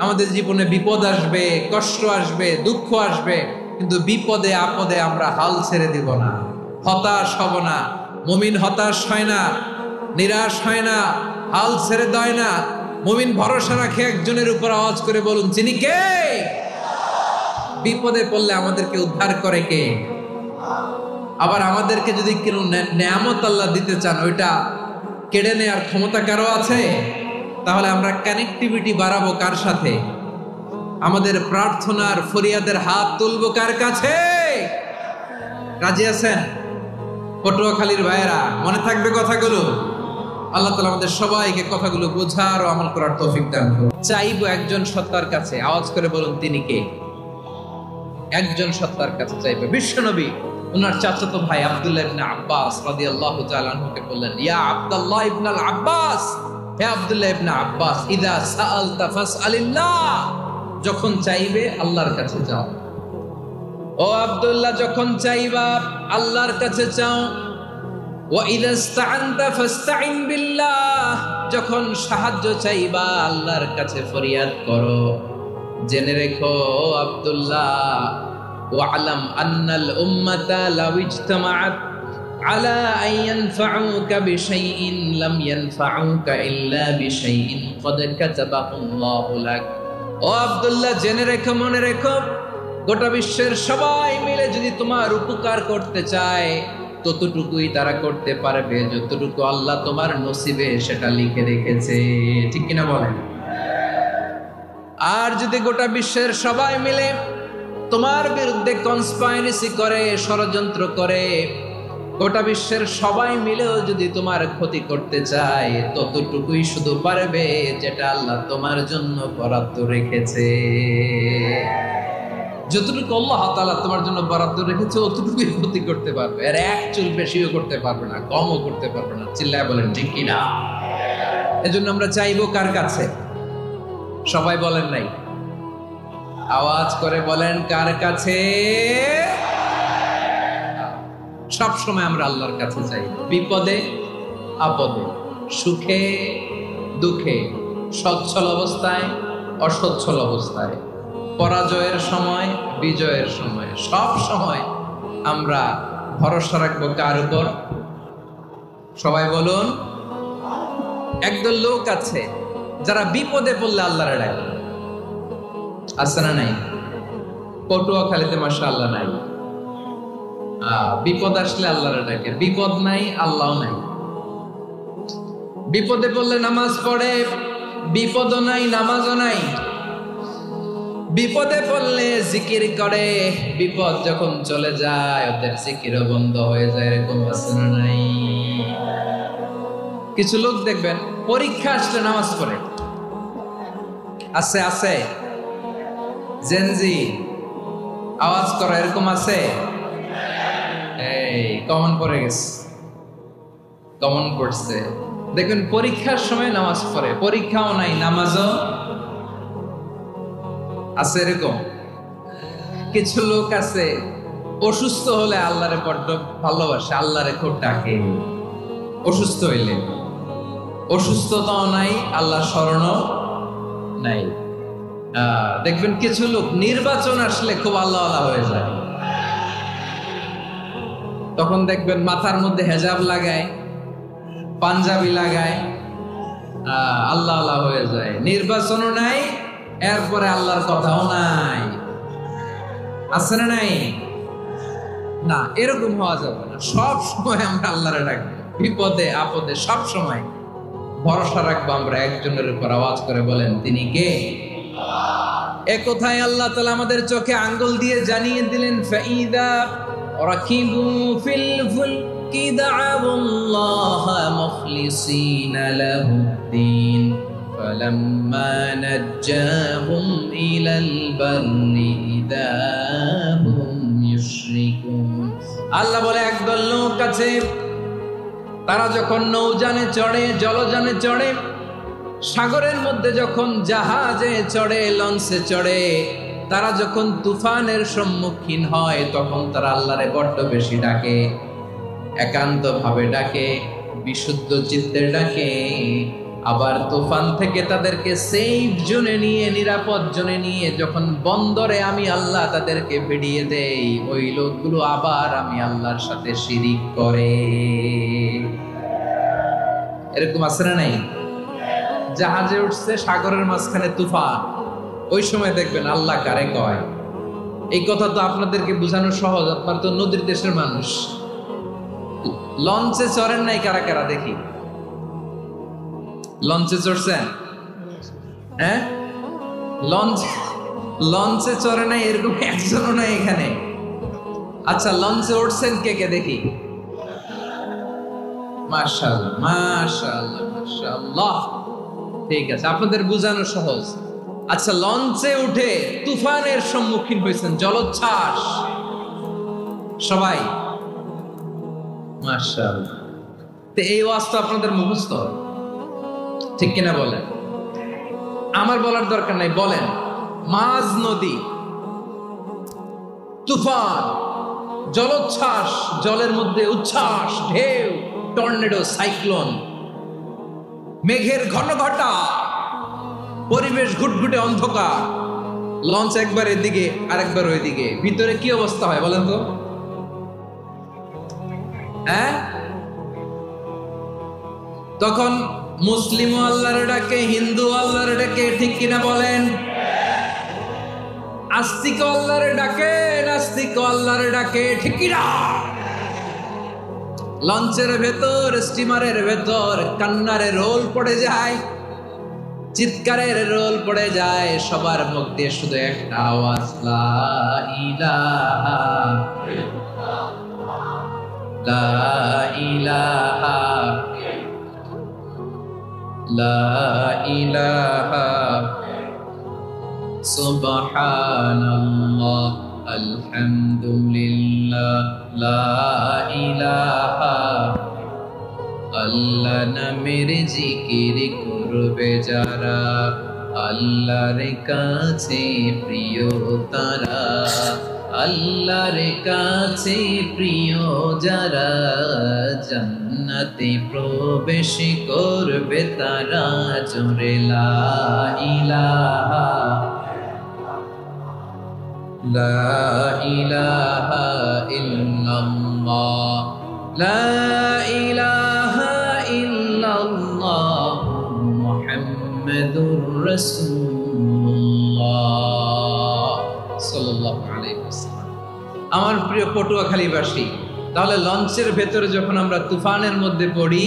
আমাদের জীবনে বিপদ আসবে, কষ্ট আসবে, দুঃখ আসবে, কিন্তু বিপদে আপদে আমরা হাল ছেড়ে দিব না, হতাশ হব না। মুমিন হতাশ হয় না, নিরাশ হয় না, হাল ছেড়ে দেয় না। মুমিন ভরসা রাখে একজনের উপর। আওয়াজ করে বলুন, যিনি কে? বিপদে পড়লে আমাদেরকে উদ্ধার করে কে? আবার আমাদেরকে যদি কোনো নেয়ামত আল্লাহ দিতে চান, ওইটা কেড়ে নেওয়ার ক্ষমতা কারো আছে? তাহলে আমরা কানেক্টিভিটি বাড়াবো কার সাথে? আমাদের প্রার্থনার ফরিয়াদের হাত তুলবো কার কাছে? রাজি আছেন? পটুয়াখালীর ভাইয়েরা, মনে থাকবে কথাগুলো? আল্লাহ তাআলা আমাদের সবাইকে কথাগুলো বোঝার ও আমল করার তৌফিক দান করুন। চাইবো একজন সত্তার কাছে। আওয়াজ করে বলুন, তিনি কে? একজন সত্তার কাছে চাইবে। বিশ্বনবী ওনার চাচাতো ভাই আব্দুল্লাহ ইবনে আব্বাস রাদিয়াল্লাহু তাআলা আনহুকে বললেন, ইয়া আব্দুল্লাহ ইবনে আব্বাস, হে আব্দুল্লাহ ইবনে আব্বাস, ইযা সাআলতা ফাসআলিল্লাহ, যখন চাইবে আল্লাহর কাছে যাও। ও আব্দুল্লাহ, যখন চাইবা আল্লাহর কাছে চাও। ওয়া ইযা ইসতাআনতা ফাসতাইন বিল্লাহ, যখন সাহায্য চাইবা আল্লাহর কাছে ফরিয়াদ করো। জেনে রেখো আব্দুল্লাহ, ওয়া'লাম আন্নাল উম্মাতা লাউ ইজতামাআত আলা আন ইয়ানফাউকা বিশাইইন লাম ইয়ানফাউকা ইল্লা বিশাইইন ক্বাদ কাতাবাহু আল্লাহু লাক। ও আব্দুল্লাহ, জেনে রেখো, মনে রেখো, গোটা বিশ্বের সবাই মিলে যদি তোমার উপকার করতে চায়, ততটুকুই তারা করতে পারবে যতটুকু আল্লাহ তোমার নসিবে সেটা লিখে রেখেছে। ঠিক কিনা বলেন? আর যদি গোটা বিশ্বের সবাই মিলে তোমার বিরুদ্ধে কনস্পাইরেসি করে, ষড়যন্ত্র করে, গোটা বিশ্বের সবাই মিলেও যদি তোমার ক্ষতি করতে চায়, ততটুকুই শুধু পারবে যেটা আল্লাহ তোমার জন্য বরাদ্দ রেখেছে। যতটুকু আল্লাহ তাআলা তোমার জন্য বরাদ্দ রেখেছে অতটুকুই ক্ষতি করতে পারবে। আর এক চুল বেশিও করতে পারবে না, কমও করতে পারবে না। চিল্লায় বলেন ঠিক কিনা? এজন্য আমরা চাইবো কার কাছে? সবাই বলেন নাই, আওয়াজ করে বলেন, কার কাছে? সব সময় আমরা আল্লাহর কাছে চাই, বিপদে আপদে, সুখে দুঃখে, সচ্ছল অবস্থায় অসচ্ছল অবস্থায়, পরাজয়ের সময় বিজয়ের সময়, সব সময় আমরা ভরসা রাখবো কার উপর? সবাই বলুন। একদল লোক আছে যারা বিপদে পড়লে আল্লাহরে ডাকে। আছে না নাই? পটুয়াখালীতে মাশাআল্লাহ নাই। বিপদ আসলে আল্লাহরে ডাকে, বিপদ নাই আল্লাহ নাই। বিপদে পড়লে নামাজ পড়ে, বিপদও নাই নামাজও নাই। বিপদে পড়লে জিকির করে, বিপদ যখন চলে যায় ওদের জিকিরও বন্ধ হয়ে যায়। এরকম আছে না নাই? কিছু লোক দেখবেন পরীক্ষা আসলে নামাজ পড়ে। আছে আছে? জেনজি আওয়াজ করো, এরকম আছে? এই কমন পড়ে গেছে, কমন পড়ছে। দেখবেন পরীক্ষার সময় নামাজ পড়ে, পরীক্ষাও নাই নামাজও আছে। এরকম কিছু লোক আছে অসুস্থ হলে আল্লাহরে বড্ড ভালোবাসে, আল্লাহরে খুব ডাকে। অসুস্থ হইলে অসুস্থতাও নাই, আল্লাহ স্মরণও নাই। দেখবেন কিছু লোক নির্বাচন আসলে খুব আল্লাহ হয়ে যায়। তখন দেখবেন মাথার মধ্যে হেজাব লাগায়, পাঞ্জাবি লাগায়, আল্লাহ হয়ে যায়। নির্বাচনও নাই, এরপরে আল্লাহর কথাও নাই। আছে না নাই? না, এরকম হওয়া যাবে না। সব সময় আমরা আল্লাহরে ডাকবো, বিপদে আপদে সব সময় ভরসা রাখবো আমরা একজনের উপর। আওয়াজ করে বলেন, তিনি কে? এ কথায় আল্লাহ তাআলা আমাদের চোখে আঙ্গুল দিয়ে জানিয়ে দিলেন, ফাইদা রাকিবু ফিল ফুলকি দা'আউল্লাহ মুখলিসিনা লাহুদ্দিন ফালাম্মা নাজ্জাহুম ইলাল বাররি ইযা হুম ইউশরিকুন। আল্লাহ বলে, একদল লোক আছে তারা যখন নৌযানে চড়ে, জলযানে চড়ে, সাগরের মধ্যে যখন জাহাজে চড়ে, লঞ্চে চড়ে, তারা যখন তুফানের সম্মুখীন হয় তখন তারা আল্লাহরে বড্ড বেশি ডাকে, একান্ত ভাবে ডাকে, বিশুদ্ধ চিত্তে ডাকে। আবার তুফান থেকে তাদেরকে সেফ জোনে নিয়ে, নিরাপদ জোনে নিয়ে যখন বন্দরে আমি আল্লাহ তাদেরকে ভিড়িয়ে দেই, ওই লোকগুলো আবার আমি আল্লাহর সাথে শিরিক করে। এরকম আছে না নাই? জাহাজে উঠছে, সাগরের মাঝখানে তুফান, ওই সময় দেখবেন আল্লাহ কারে কয়। এই কথা তো আপনাদেরকে বোঝানো সহজ, আপনার তো নদীর দেশের মানুষ। লঞ্চে চড়েন নাই কারা কারা দেখি? লঞ্চে চড়ছেন? হ্যাঁ, লঞ্চে চড়ে নাই এরকম একজনও নাই এখানে। আচ্ছা, লঞ্চে উঠছেন কে কে দেখি? মাশাআল্লাহ, মাশাআল্লাহ, মাশাআল্লাহ। ঠিক আছে, আপনাদের বোঝানো সহজ। আচ্ছা, লঞ্চে উঠে তুফানের সম্মুখীন হয়েছেন, জলোচ্ছ্বাস, সবাই? মাশাআল্লাহ। তো এই ওয়াজ তো আপনাদের মুখস্থ, ঠিক কিনা বলেন? আমার বলার দরকার নাই, বলেন। মাঝ নদী, তুফান, জলোচ্ছ্বাস, জলের মধ্যে উচ্ছ্বাস, ঢেউ, টর্নেডো, সাইক্লোন, মেঘের ঘনঘটা, পরিবেশ ঘুটঘুটে অন্ধকার, লঞ্চ একবার এদিকে আরেকবার ওইদিকে, ভিতরে কি অবস্থা হয় বলেন তো? হ্যাঁ, তখন মুসলিম আল্লাহর ডাকে, হিন্দু আল্লাহর ডাকে, ঠিক কিনা বলেন? আস্তিক আল্লাহর ডাকে, নাস্তিক আল্লাহর ডাকে, ঠিক কিনা? লঞ্চের ভেতর, স্টিমারের ভেতর কান্নারে রোল পড়ে যায়, চিৎকারের রোল পড়ে যায়, সবার মুখ দিয়ে শুধু একটা আওয়াজ, লা ইলাহা লা ইলাহা লা ইলাহা সুবহানাল্লাহ আলহামদুলিল্লাহ লা ইলাহা। আল্লাহ নামের জিকির করবে যারা, আল্লাহর কাছে প্রিয় তারা, আল্লাহর কাছে প্রিয় যারা, জান্নাতে প্রবেশ করবে তারা, জোরে লা ইলাহা লা ইলাহা ইল্লাল্লাহ লা ইলাহা ইল্লাল্লাহ মুহাম্মাদুর রাসূলুল্লাহ সাল্লাল্লাহু আলাইহি ওয়াসাল্লাম। আমার প্রিয় পটুয়াখালীবাসী, তাহলে লঞ্চের ভেতরে যখন আমরা তুফানের মধ্যে পড়ি,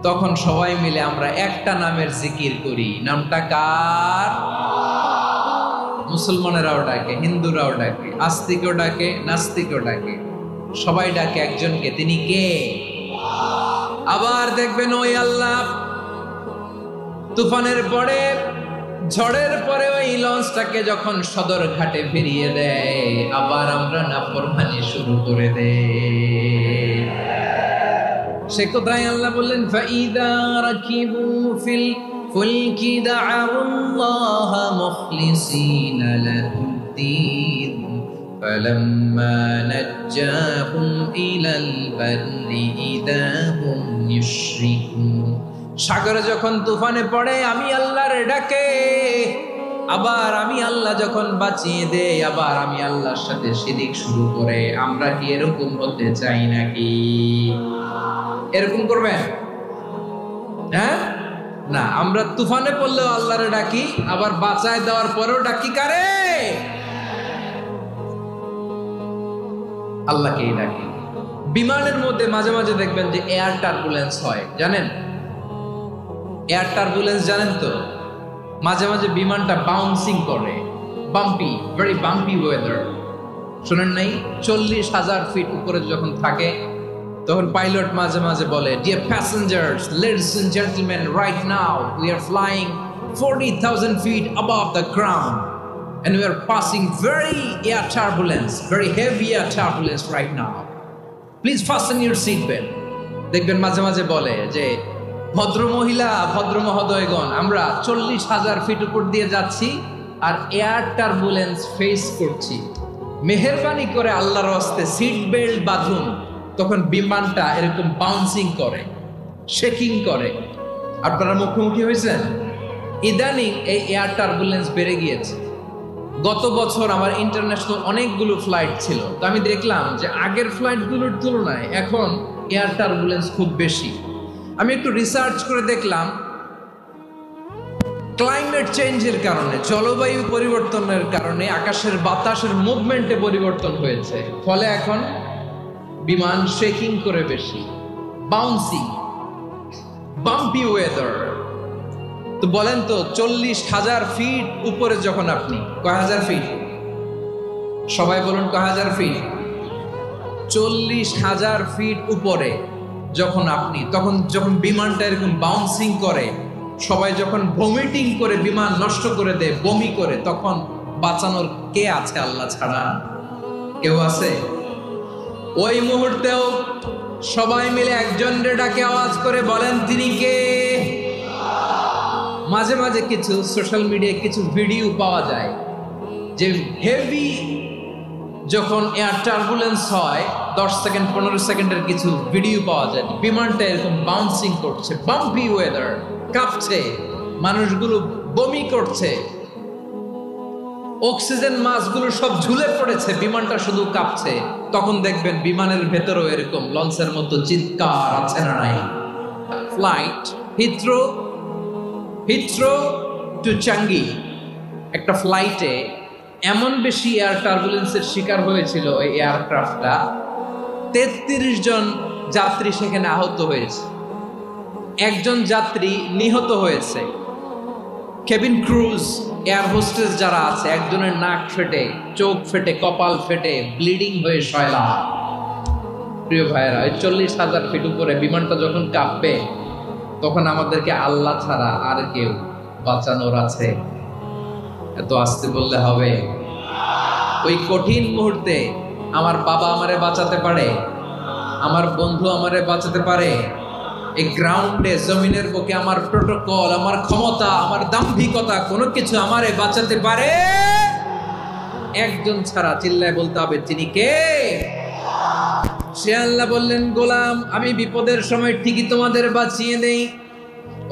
তখন সবাই মিলে আমরা একটা নামের জিকির করি। নামটা কার? মুসলমানেরাও ডাকে, হিন্দুরাও ডাকে, আস্তিকও ডাকে, নাস্তিকও ডাকে, সবাই ডাকে একজনকে। তিনি কে? আবার দেখবেন ওই আল্লাহ তুফানের পরে, ঝড়ের পরে ওই লঞ্চটাকে যখন সদর ঘাটে ফিরিয়ে দেয়, আবার আমরা নাফরমানি শুরু করে দেই। সে কোথায়? আল্লাহ বললেন, ফাইদা রাকিবু ফিল ফুলকি দা'আল্লাহ মুখলিসিনা লাহুদ্দিন ফালাম্মা নাজ্জাহুম ইলাল বাররি ইযা হুম ইউশরিকুন। সাগরে যখন তুফানে পড়ে আমি আল্লাহর ডাকে, আবার আমি আল্লাহ যখন বাঁচিয়ে দেই, আবার আমি আল্লাহর সাথে শিরিক শুরু করে। আমরা কি এরকম হতে চাই নাকি? এরকম করবেন? হ্যাঁ না, আমরা তুফানে পড়লেও আল্লাহর ডাকি, আবার বাঁচায় দেওয়ার পরেও ডাকি কারে? আল্লাহকেই ডাকি। বিমানের মধ্যে মাঝে মাঝে দেখবেন যে এয়ার টার্বুলেন্স হয়, জানেন? এয়ার টার্বুলেন্স জানেন তো? মাঝে মাঝে বিমানটা বাউন্সিং করে, বাম্পি, ভেরি বাম্পি ওয়েদার। শুনেন নাই? 40,000 ফিট উপরে যখন থাকে, তখন পাইলট মাঝে মাঝে বলে, dear passengers, ladies and gentleman, right now we are flying 40,000 feet above the ground and we are passing very air turbulence, very heavy air turbulence right now. Please fasten your seat belt. দেখবেন মাঝে মাঝে বলে যে, ভদ্র মহিলা, ভদ্র মহোদয়গণ, আমরা 40,000 ফিট উপর দিয়ে যাচ্ছি আর এয়ার টার্বুলেন্স ফেস করছি, মেহেরবানি করে আল্লাহর হস্তে সিট বেল্ট বাঁধুন। তখন বিমানটা এরকম বাউন্সিং করে, শেকিং করে, আপনারা মুখোমুখি হয়েছেন? ইদানিং এই এয়ার টার্বুলেন্স বেড়ে গিয়েছে। গত বছর আমার ইন্টারন্যাশনাল অনেকগুলো ফ্লাইট ছিল, তো আমি দেখলাম যে আগের ফ্লাইটগুলোর তুলনায় এখন এয়ার টার্বুলেন্স খুব বেশি। আমি একটু রিসার্চ করে দেখলাম ক্লাইমেট চেঞ্জের কারণে, জলবায়ু পরিবর্তনের কারণে আকাশের বাতাসের মুভমেন্টে পরিবর্তন হয়েছে, ফলে এখন বিমান শেকিং করে বেশি, বাউন্সিং, বাম্পি ওয়েদার। তো বলেন তো 40,000 ফিট উপরে যখন আপনি, কয় হাজার ফিট? সবাই বলুন কয় হাজার ফিট? 40,000 ফিট উপরে যখন আপনি, তখন যখন বিমানটা এরকম বাউন্সিং করে, সবাই যখন ভমিটিং করে বিমান নষ্ট করে দেয়, বমি করে, তখন বাঁচানোর কে আছে আল্লাহ ছাড়া? কেউ আছে? ওই মুহূর্তেও সবাই মিলে একজনের ডাকে আওয়াজ করে বলেন তিনি কে? মাঝে মাঝে কিছু সোশ্যাল মিডিয়ায় কিছু ভিডিও পাওয়া যায় যে হেভি যখন এয়ার টার্বুলেন্স হয়, 10 সেকেন্ড 15 সেকেন্ডের কিছু ভিডিও পাওয়া যায়, বিমানটা এরকম বাউন্সিং করছে, বাম্পি ওয়েদার, কাঁপছে, মানুষগুলো বমি করছে, অক্সিজেন মাস্কগুলো সব ঝুলে পড়েছে, বিমানটা শুধু কাঁপছে। তখন দেখবেন বিমানের ভেতরেও এরকম লঞ্চের মতো চিৎকার আছে না নাই? ফ্লাইট হিথ্রো টু চাঙ্গি, একটা ফ্লাইটে এমন বেশি এয়ার টার্বুলেন্সের শিকার হয়েছিল এই এয়ারক্রাফটটা, 33 জন যাত্রী সেখানে আহত হয়েছে, একজন যাত্রী নিহত হয়েছে। কেবিন ক্রুজ, এয়ার হোস্টেস যারা আছে, একজনের নাক ফেটে, চোখ ফেটে, কপাল ফেটে, ব্লিডিং হয়ে শয়লা। প্রিয় ভাইয়েরা, 40,000 ফিট উপরে বিমানটা যখন কাঁপবে, তখন আমাদেরকে আল্লাহ ছাড়া আর কেউ বাঁচানোর আছে? এত আসতে বললে হবে? ওই কঠিন মুহূর্তে আমার বাবা আমারে বাঁচাতে পারে, আমার বন্ধু আমারে বাঁচাতে পারে। এই গ্রাউন্ডে, জমিনের বুকে আমার প্রোটোকল, আমার ক্ষমতা, আমার দাম্ভিকতা কোনো কিছু আমারে বাঁচাতে পারে? একজন ছাড়া, চিল্লায় বলতে হবে তিনি কে? সে আল্লাহ বললেন, গোলাম আমি বিপদের সময় ঠিকই তোমাদের বাঁচিয়ে দেই।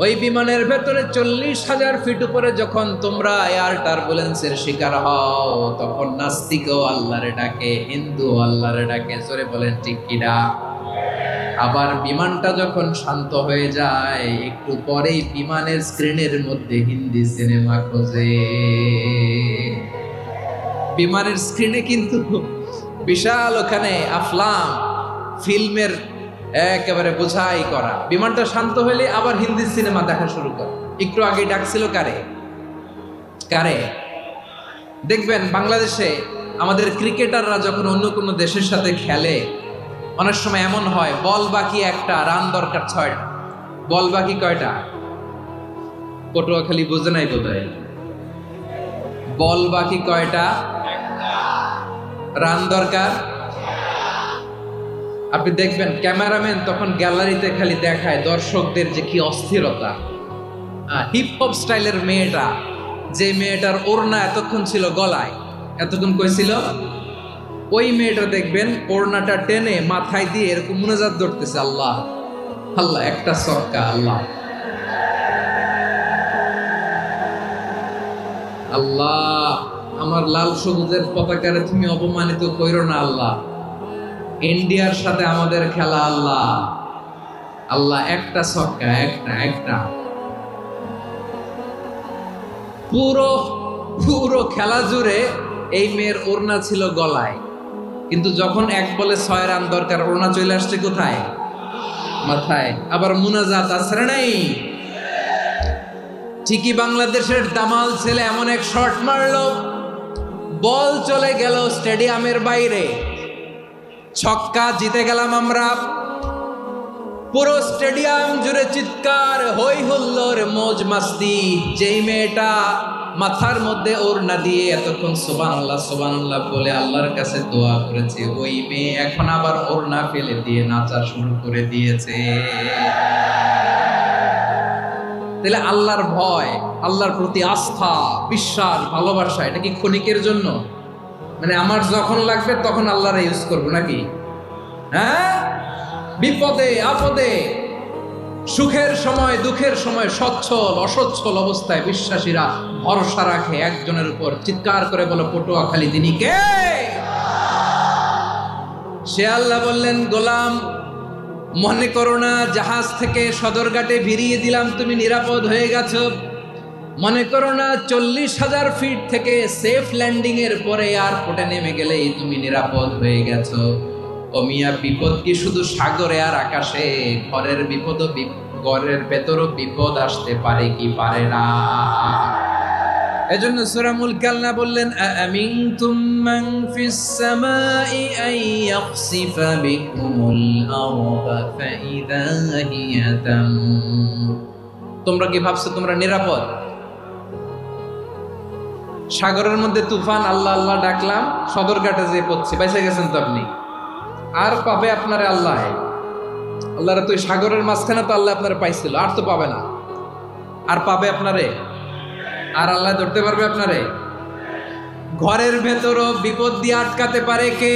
ওই বিমানের ভেতরে 40,000 ফিট উপরে যখন তোমরা এয়ার টার্বুলেন্সের শিকার হও, তখন নাস্তিকও আল্লাহরে ডাকে, হিন্দু আল্লাহরে ডাকে, জোরে বলেন ঠিক কিনা? আবার বিমানটা যখন শান্ত হয়ে যায়, একটু পরেই বিমানের স্ক্রিনের মধ্যে হিন্দি সিনেমা খোঁজে। বিমানের স্ক্রিনে কিন্তু বিশাল ওখানে আফলাম ফিল্মের একেবারে বোঝাই করা। বিমানটা শান্ত হলে আবার হিন্দি সিনেমা দেখা শুরু করে। একটু আগে ডাকছিল কারে? দেখবেন বাংলাদেশে আমাদের ক্রিকেটাররা যখন অন্য কোনো দেশের সাথে খেলে, অনেক সময় এমন হয় বল বাকি একটা, রান দরকার 6টা। বল বাকি কয়টা? পটুয়াখালী বুঝে নাই বোধহয়। বল বাকি কয়টা? রান দরকার। আপনি দেখবেন ক্যামেরাম্যান তখন গ্যালারিতে খালি দেখায় দর্শকদের যে কি অস্থিরতা। হিপ হপ স্টাইলের মেয়েটা, যে মেয়েটার ওড়না এতক্ষণ ছিল গলায়, এতক্ষণ কই ছিল, ওই মেয়েটা দেখবেন ওড়নাটা টেনে মাথায় দিয়ে এরকম মুনাজাত ধরতেছে, আল্লাহ আল্লাহ, একটা সরকা, আল্লাহ আল্লাহ, আমার লাল সবুজের পতাকারে তুমি অপমানিত কইরো না আল্লাহ, ইন্ডিয়ার সাথে আমাদের খেলা, আল্লাহ আল্লাহ, একটা সরকা, একটা। পুরো খেলা জুড়ে এই মেয়ের ওড়না ছিল গলায়, কিন্তু যখন 1 বলে 6 রান দরকার, ওড়না চলে আসছে কোথায়? মাথায়। আবার মুনাজাত আছে নাই? ঠিকই বাংলাদেশের দামাল ছেলে এমন এক শট মারলো, বল চলে গেল স্টেডিয়ামের বাইরে, ছক্কা, জিতে গেলাম আমরা। পুরো স্টেডিয়াম জুড়ে চিৎকার, হই হুল্লোড়, মৌজ মাস্তি। যেই মেয়েটা মাথার মধ্যে ওড়না দিয়ে এতক্ষণ সুবহানাল্লাহ সুবহানাল্লাহ বলে আল্লাহর কাছে দোয়া করেছে, ওই মেয়ে এখন আবার ওড়না ফেলে দিয়ে নাচা শুরু করে দিয়েছে। তাহলে আল্লাহর ভয়, আল্লাহর প্রতি আস্থা, বিশ্বাস, ভালোবাসা, এটা কি ক্ষণিকের জন্য? মানে আমার যখন লাগবে তখন আল্লাহর ইউজ করবো নাকি? হ্যাঁ, বিপদে আপদে সুখের সময় দুঃখের সময় সচ্ছল অসচ্ছল অবস্থায় বিশ্বাসীরা ভরসা রাখে একজনের উপর, চিৎকার করে বলো পটুয়াখালী তিনি কে? সে আল্লাহ বললেন, গোলাম মনে করো না জাহাজ থেকে সদরঘাটে ভিড়িয়ে দিলাম তুমি নিরাপদ হয়ে গেছো। মনে করো না 40,000 ফিট থেকে সেফ ল্যান্ডিং এর পরে এয়ারপোর্টে নেমে গেলেই তুমি নিরাপদ হয়ে গেছো। ও মিয়া, বিপদ কি শুধু সাগরে আর আকাশে? ঘরের বিপদও ঘরের ভেতরও বিপদ আসতে পারে কি পারে না? এজন্য সূরা মুলক আল্লাহ বললেন, আমিনতুম মান ফিস সামাই আন ইয়াখসিফা বিকুমুল আরদা ফাইদা হিয়া তামুর। তোমরা কি ভাবছো তোমরা নিরাপদ? সাগরের মধ্যে তুফান, আল্লাহ আল্লাহ ডাকলাম, সদরঘাটে যেয়ে পড়ছে, বেঁচে গেছেন তো আপনি। আর পাবে আপনারে আল্লাহ? আল্লাহরা তো সাগরের মাঝখানে তো আল্লাহ আপনারে পাইছিল, আর তো পাবে না। আর পাবে আপনারে? আর আল্লাহ ধরতে পারবে আপনারে? ঘরের ভেতরও বিপদ দিয়ে আটকাতে পারে কে?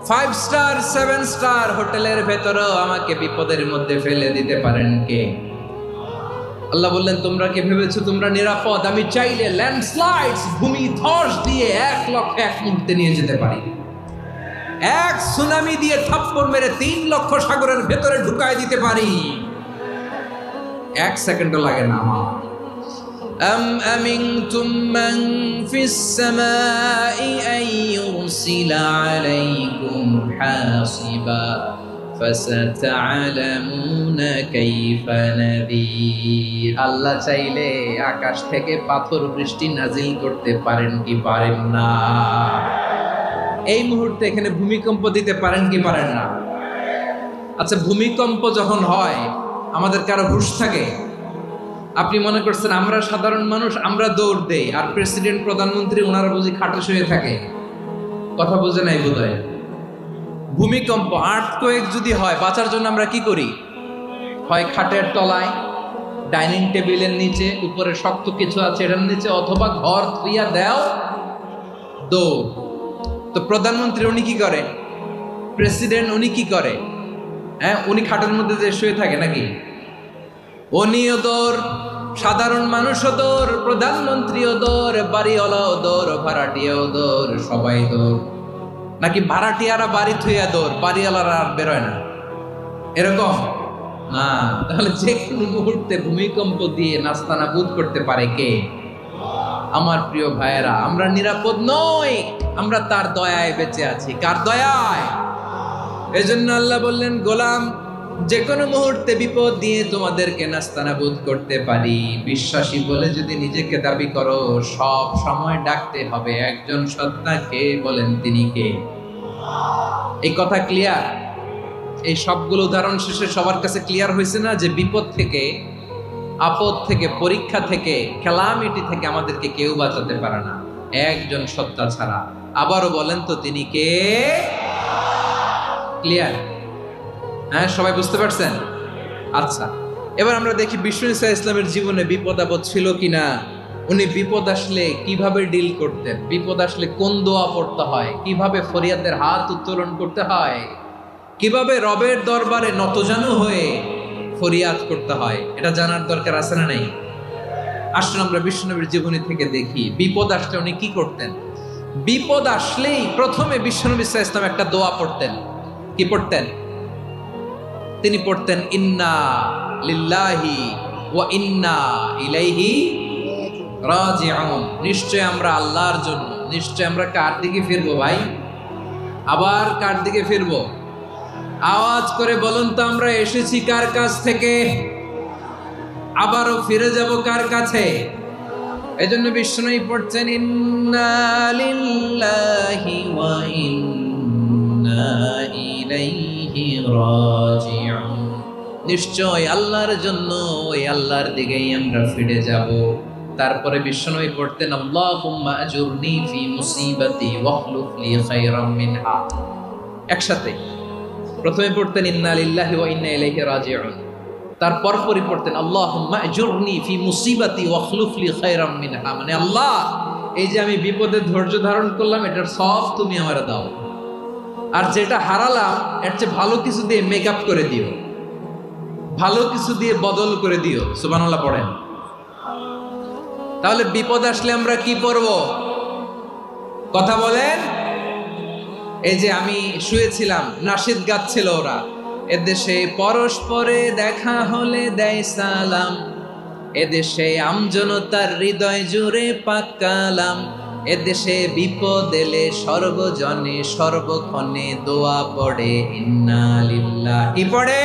5 স্টার 7 স্টার হোটেলের ভেতরও আমাকে বিপদের মধ্যে ফেলে দিতে পারেন কে? আল্লাহ বললেন, তোমরা কি ভেবেছো তোমরা নিরাপদ? আমি চাইলে ল্যান্ডস্লাইডস, ভূমি ধস দিয়ে 1 লক্ষ 1 মুহূর্তে নিয়ে যেতে পারি। এক সুনামি দিয়ে থাপ্পড় মেরে 3 লক্ষ সাগরের ভেতরে ঢুকায় দিতে পারি। 1 সেকেন্ডও লাগে না আমার। আম আমিনতুম মান ফিস সামাই আন ইউরসিলা আলাইকুম হাসিবা ফাসাতা'লামুনা কাইফা নাযীর। আল্লাহ চাইলে আকাশ থেকে পাথর বৃষ্টি নাজিল করতে পারেন কি পারেন না? এই মুহূর্তে এখানে ভূমিকম্প দিতে পারেন কি পারেন না? আচ্ছা, ভূমিকম্প যখন হয় আমাদের কারো হুঁশ থাকে? আপনি মনে করছেন আমরা সাধারণ মানুষ, আমরা দৌড় দেই, আর প্রেসিডেন্ট প্রধানমন্ত্রী ওনারা বুঝি খাটে শুয়ে থাকে? কথা বুঝে নাই বোধহয়। ভূমিকম্প, আর্থকোয়েক যদি হয়, বাঁচার জন্য আমরা কি করি? হয় খাটের তলায়, ডাইনিং টেবিলের নিচে, উপরে শক্ত কিছু আছে এটার নিচে, অথবা ঘর ধুইয়া দেও দৌড়। তো প্রধানমন্ত্রী উনি কি করে? প্রেসিডেন্ট উনি কি করে? হ্যাঁ, উনি খাটের মধ্যে যে শুয়ে থাকে নাকি? উনিও দৌড়, সাধারণ মানুষও দৌড়, প্রধানমন্ত্রীও দৌড়, বাড়িওয়ালাও দৌড়, ভাড়াটিয়াও দৌড়, সবাই দৌড়। নাকি ভাড়াটিয়ারা বাড়ি থুইয়া দৌড়, বাড়িওয়ালারা আর বেরোয় না? এরকম না। তাহলে যে কোনো মুহূর্তে ভূমিকম্প দিয়ে নাস্তানাবুদ করতে পারে কে? আমার প্রিয় ভাইয়েরা, আমরা নিরাপদ নই, আমরা তার দয়ায় বেঁচে আছি। কার দয়ায়? এজন্য আল্লাহ বললেন, গোলাম যে কোনো মুহূর্তে বিপদ দিয়ে তোমাদেরকে নাস্তানাবুদ করতে পারি। বিশ্বাসী বলে যদি নিজেকে দাবি করো, সব সময় ডাকতে হবে একজন সত্তাকে। বলেন তিনি কে? এই কথা ক্লিয়ার? এই সবগুলো উদাহরণ শেষে সবার কাছে ক্লিয়ার হয়েছে না যে বিপদ থেকে, আপদ থেকে, পরীক্ষা থেকে, ক্যালামিটি থেকে আমাদেরকে কেউ বাঁচাতে পারে না একজন সত্তা ছাড়া। আবারও বলেন তো তিনি কে? ক্লিয়ার? হ্যাঁ, সবাই বুঝতে পারছেন? আচ্ছা, এবার আমরা দেখি বিষ্ণু ঈসা ইসলামের জীবনে বিপদ আপদ ছিল কিনা। উনি বিপদ আসলে কিভাবে ডিল করতেন, বিপদ আসলে কোন দোয়া পড়তে হয়, কিভাবে ফরিয়াদের হাত উত্তোলন করতে হয়, কিভাবে রবের দরবারে নতজানু হয়ে ফরিয়াদ করতে হয়, এটা জানার দরকার আছে না নাই? আসলে আমরা বিশ্বনবীর জীবনী থেকে দেখি বিপদ আসলে উনি কি করতেন। বিপদ আসলেই প্রথমে বিশ্বনবী সাল্লাল্লাহু আলাইহি ওয়াসাল্লাম একটা দোয়া পড়তেন। কি পড়তেন? তিনি পড়তেন, ইন্না লিল্লাহি ওয়া ইন্না ইলাইহি রাজিউন। নিশ্চয় আমরা আল্লাহর জন্য, নিশ্চয় আমরা কার দিকে ফিরবো ভাই? আবার কার দিকে ফিরবো? আওয়াজ করে বলুন তো, আমরা এসেছি কার কাছ থেকে, আবারও ফিরে যাব কার কাছে? এজন্য বিষ্ণুই পড়ছেন, ইন্না লিল্লাহি ওয়া ইন্না ইলাইহি রাজিউন। নিশ্চয় আল্লাহর জন্য, ওই আল্লাহর দিকেই আমরা ফিরে যাব। তারপরে বিষ্ণুই পড়তেন, আল্লাহুম্মা আজুরনি ফি মুসিবাতি ওয়াখলুফ লি খায়রাম মিনহা। একসাথে প্রথমে পড়তেন ইন্না লিল্লাহি ওয়া ইন্না ইলাইহি রাজিউন, তারপর পরে পড়তেন আল্লাহুম্মা আজুরনি ফি মুসিবাতি ওয়াখলুফ লি খায়রাম মিনহা। মানে আল্লাহ, এই যে আমি বিপদে ধৈর্য ধারণ করলাম, এটার সব তুমি আমারে দাও, আর যেটা হারালাম এর চেয়ে ভালো কিছু দিয়ে মেকআপ করে দিও। ভালো কিছু দিয়ে বদল করে দিও। সুবহানাল্লাহ পড়েন। তাহলে বিপদ আসলে আমরা কি করব? কথা বলেন। এই যে আমি শুয়েছিলাম, নাশিদ গাচ্ছিল ওরা, এদেশে পরস্পরে দেখা হলে দেয় সালাম, এদেশে আমজনতার হৃদয় জুড়ে পাক কালাম, এদেশে বিপদ এলে সর্বজনে সর্বক্ষণে দোয়া পড়ে ইন্না লিল্লাহি, কি পড়ে?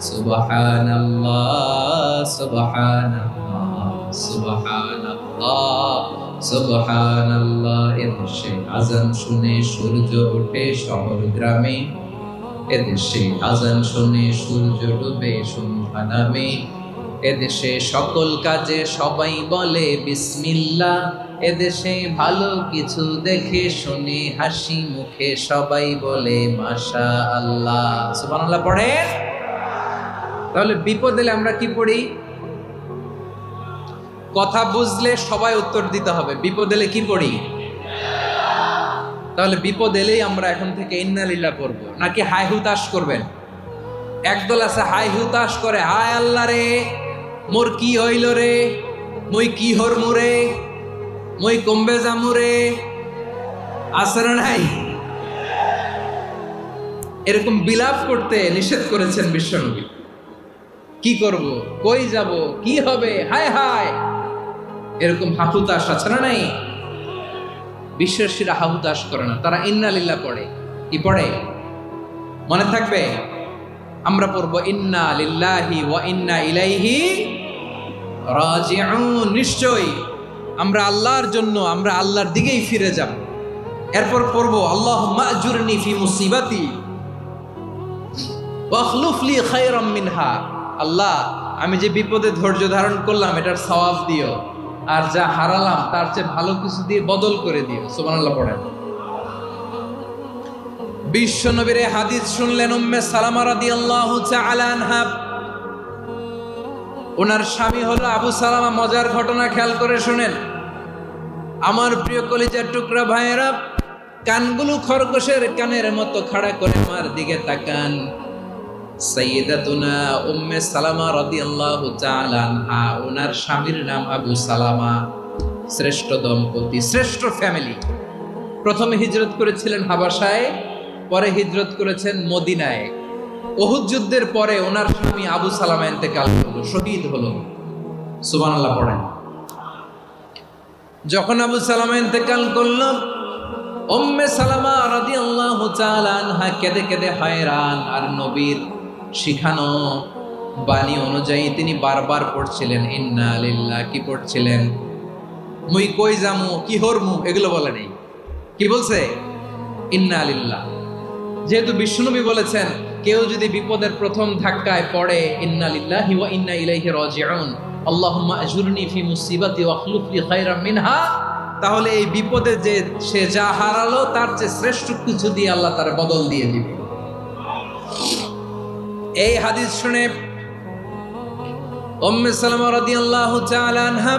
সুবহানাল্লাহ সুবহানাল্লাহ সুবহানাল্লাহ সুবহানাল্লাহ। এদেশে আজান শুনে সূর্য ওঠে শহর গ্রামে, এদেশে আজান শুনে সূর্য ডুবে সন্ধ্যা নামে, এদেশে সকল কাজে সবাই বলে বিসমিল্লাহ, এদেশে ভালো কিছু দেখে শুনে হাসি মুখে সবাই বলে মাশাআল্লাহ। সুবহানাল্লাহ পড়েন। তাহলে বিপদ এলে আমরা কি পড়ি? কথা বুঝলে সবাই উত্তর দিতে হবে। বিপদ এলে কি পড়ি? তাহলে বিপদ এলেই আমরা এখন থেকে ইন্না লিল্লাহ পড়ব, নাকি হাই হুতাশ করবেন? একদল আছে হাই হুতাশ করে, হায় আল্লাহ রে মোর কি হইল রে, মই কি হরমু রে, মই কমবে জামু রে, আছে না নাই? এরকম বিলাপ করতে নিষেধ করেছেন বিশ্বনবী। কি করব, কই যাব, কি হবে, হায় হায়, এরকম হাহুতাশ আছে না নাই? বিশ্বাসীরা হাহুতাশ করে না, তারা ইন্না লিল্লাহ পড়ে। কি পড়ে মনে থাকবে? আমরা পড়বো ইন্না লিল্লাহি ওয়া ইন্না ইলাইহি রাজিউন। নিশ্চয়ই আমরা আল্লাহর জন্য, আমরা আল্লাহর দিকেই ফিরে যাব। এরপর পড়বো আল্লাহুম্মা আজুরনি ফি মুসিবাতি ওয়া আখলুফ লি খায়রাম মিনহা। আল্লাহ, আমি যে বিপদে ধৈর্য ধারণ করলাম এটার সওয়াব দিও, আর যা হারালাম তার চেয়ে ভালো কিছু দিয়ে বদল করে দিও। সুবহানাল্লাহ পড়েন। বিশ্বনবীর হাদিস শুনলেন উম্মে সালামা রাদিয়াল্লাহু তাআলা আনহা। ওনার স্বামী হলো আবু সালামা। মজার ঘটনা খেয়াল করে শুনেন আমার প্রিয় কলিজার টুকরা ভাইয়েরা। কানগুলো খরগোশের কানের মতো খাড়া করে আমার দিকে তাকান। সাইয়্যিদাতুনা উম্মে সালামা রাদিয়াল্লাহু তাআলা আনহা, ওনার স্বামীর নাম আবু সালামা। শ্রেষ্ঠ দম্পতি, শ্রেষ্ঠ ফ্যামিলি। প্রথমে হিজরত করেছিলেন হাবাসায়, পরে হিজরত করেছেন মদিনায়। উহুদ যুদ্ধের পরে ওনার স্বামী আবু সালামা ইন্তেকাল হলো, শহীদ হলো। সুবহানাল্লাহ পড়েন। যখন আবু সালামা ইন্তেকাল করলো, উম্মে সালামা রাদিয়াল্লাহু তাআলা আনহা কেঁদে কেঁদে হয়রান। আর নবীর শিখানো বাণী অনুযায়ী তিনি বারবার পড়ছিলেন ইন্না লিল্লাহ। কি পড়ছিলেন? মুই কই জামু, কি হরমু, এগুলো বলে নেই। কি বলছে? ইন্না লিল্লাহ। যেহেতু বিশ্বনবী বলেছেন কেউ যদি বিপদের প্রথম ধাক্কায় পড়ে ইন্না লিল্লাহি ওয়া ইন্না ইলাইহি রাজিউন, আল্লাহুম্মা আজুরনি ফি মুসিবাতি ওয়া আখলুফ লি খায়রাম মিনহা, তাহলে এই বিপদে যে সে যা হারালো তার চেয়ে শ্রেষ্ঠ কিছু দিয়ে আল্লাহ তার বদল দিয়ে দিবে। এই হাদিস শুনে উম্মে সালামা রাদিয়াল্লাহু তাআলা আনহা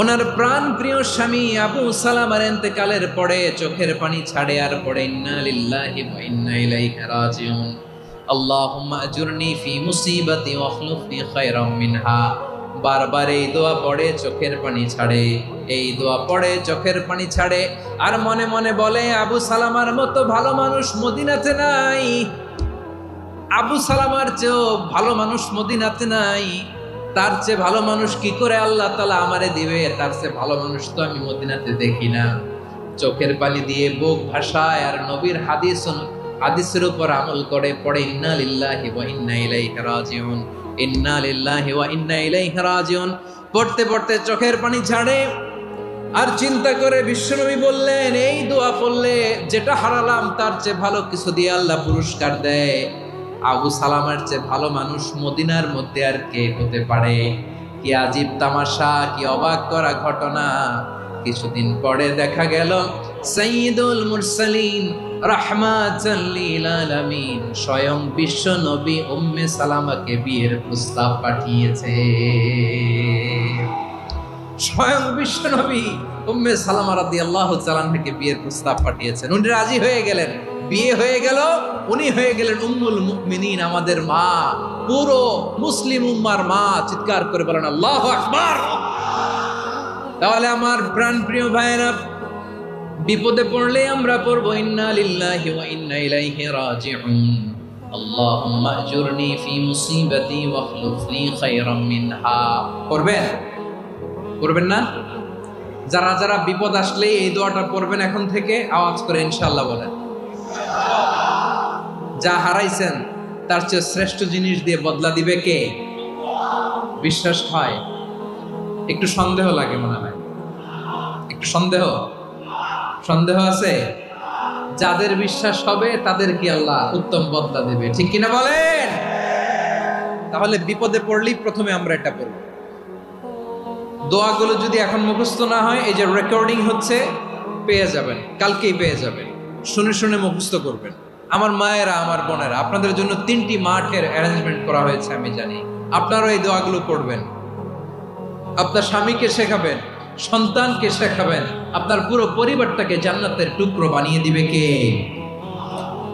ওনার প্রাণ প্রিয় স্বামী আবু সালামার ইন্তেকালের পরে চোখের পানি ছাড়ে আর পড়ে ইন্না লিল্লাহি ওয়া ইন্না ইলাইহি রাজিউন, আল্লাহুম্মা আজুরনি ফি মুসিবাতি ওয়া আখলুফ লি খায়রাম মিনহা। বারবার এই দোয়া পড়ে চোখের পানি ছাড়ে, এই দোয়া পড়ে চোখের পানি ছাড়ে, আর মনে মনে বলে আবু সালামার মতো ভালো মানুষ মদিনাতে নাই, আবু সালামার চেয়েও ভালো মানুষ মদিনাতে নাই, তার চেয়ে ভালো মানুষ কি করে আল্লাহ তাআলা আমারে দিবে, তার চেয়ে ভালো মানুষ তো আমি মদিনাতে দেখি না। চোখের পানি দিয়ে বুক ভাসায় আর নবীর হাদিসের উপর আমল করে পড়ে ইন্না লিল্লাহি ওয়া ইন্না ইলাইহি রাজিউন, ইন্না লিল্লাহি ওয়া ইন্না ইলাইহি রাজিউন। পড়তে পড়তে চোখের পানি ছাড়ে আর চিন্তা করে বিশ্বনবী বললেন এই দোয়া পড়লে যেটা হারালাম তার চেয়ে ভালো কিছু দিয়ে আল্লাহ পুরস্কার দেয়। আবু সালামার চেয়ে ভালো মানুষ মদিনার মধ্যে আর কে হতে পারে? কি আজীব তামাশা, কি অবাক করা ঘটনা। কিছুদিন পরে দেখা গেল সাইয়্যিদুল মুরসালিন রাহমাতাল লিল আলামিন স্বয়ং বিশ্ব নবী উম্মে সালামাকে বিয়ের প্রস্তাব পাঠিয়েছে। স্বয়ং বিশ্ব নবী উম্মে সালামা রাদিয়াল্লাহু তাআলা আনহাকে বিয়ের প্রস্তাব পাঠিয়েছেন। উনি রাজি হয়ে গেলেন। বিয়ে হয়ে গেল, উনি হয়ে গেলেন উম্মুল মুমিনিন, আমাদের মা, পুরো মুসলিম উম্মার মা। চিৎকার করে বলেন আল্লাহু আকবার। তাহলে আমার প্রাণ প্রিয় ভাইয়েরা, বিপদে পড়লে আমরা পড়বো ইন্না লিল্লাহি ওয়া ইন্না ইলাইহি রাজিউন। আল্লাহুম্মা আজুরনি ফি মুসিবাতি ওয়াখলুফ লি খায়রাম মিনহা। পড়বেন? পড়বেন না? যারা যারা বিপদ আসলে এই দোয়াটা পড়বেন এখন থেকে আওয়াজ করে ইনশাআল্লাহ বলেন। যা হারাইছেন তার চেয়ে শ্রেষ্ঠ জিনিস দিয়ে বদলা দিবে কে? বিশ্বাস হয়? একটু সন্দেহ লাগে মনে হয়, একটু সন্দেহ আছে? যাদের বিশ্বাস হবে তাদের কি আল্লাহ উত্তম বদলা দেবে, ঠিক কিনা বলেন? তাহলে বিপদে পড়লেই প্রথমে আমরা এটা পড়ব। দোয়াগুলো যদি এখন মুখস্থ না হয়, এই যে রেকর্ডিং হচ্ছে, পেয়ে যাবেন, কালকেই পেয়ে যাবেন। শুনে শুনে মুখস্থ করবেন। আমার মায়েরা, আমার বোনেরা, আপনাদের জন্য 3টি মাঠের অ্যারেঞ্জমেন্ট করা হয়েছে, আমি জানি। আপনারাও এই দোয়াগুলো পড়বেন, আপনার স্বামীকে শেখাবেন, সন্তানকে শেখাবেন, আপনার পুরো পরিবারটাকে জান্নাতের টুকরো বানিয়ে দিবে কে?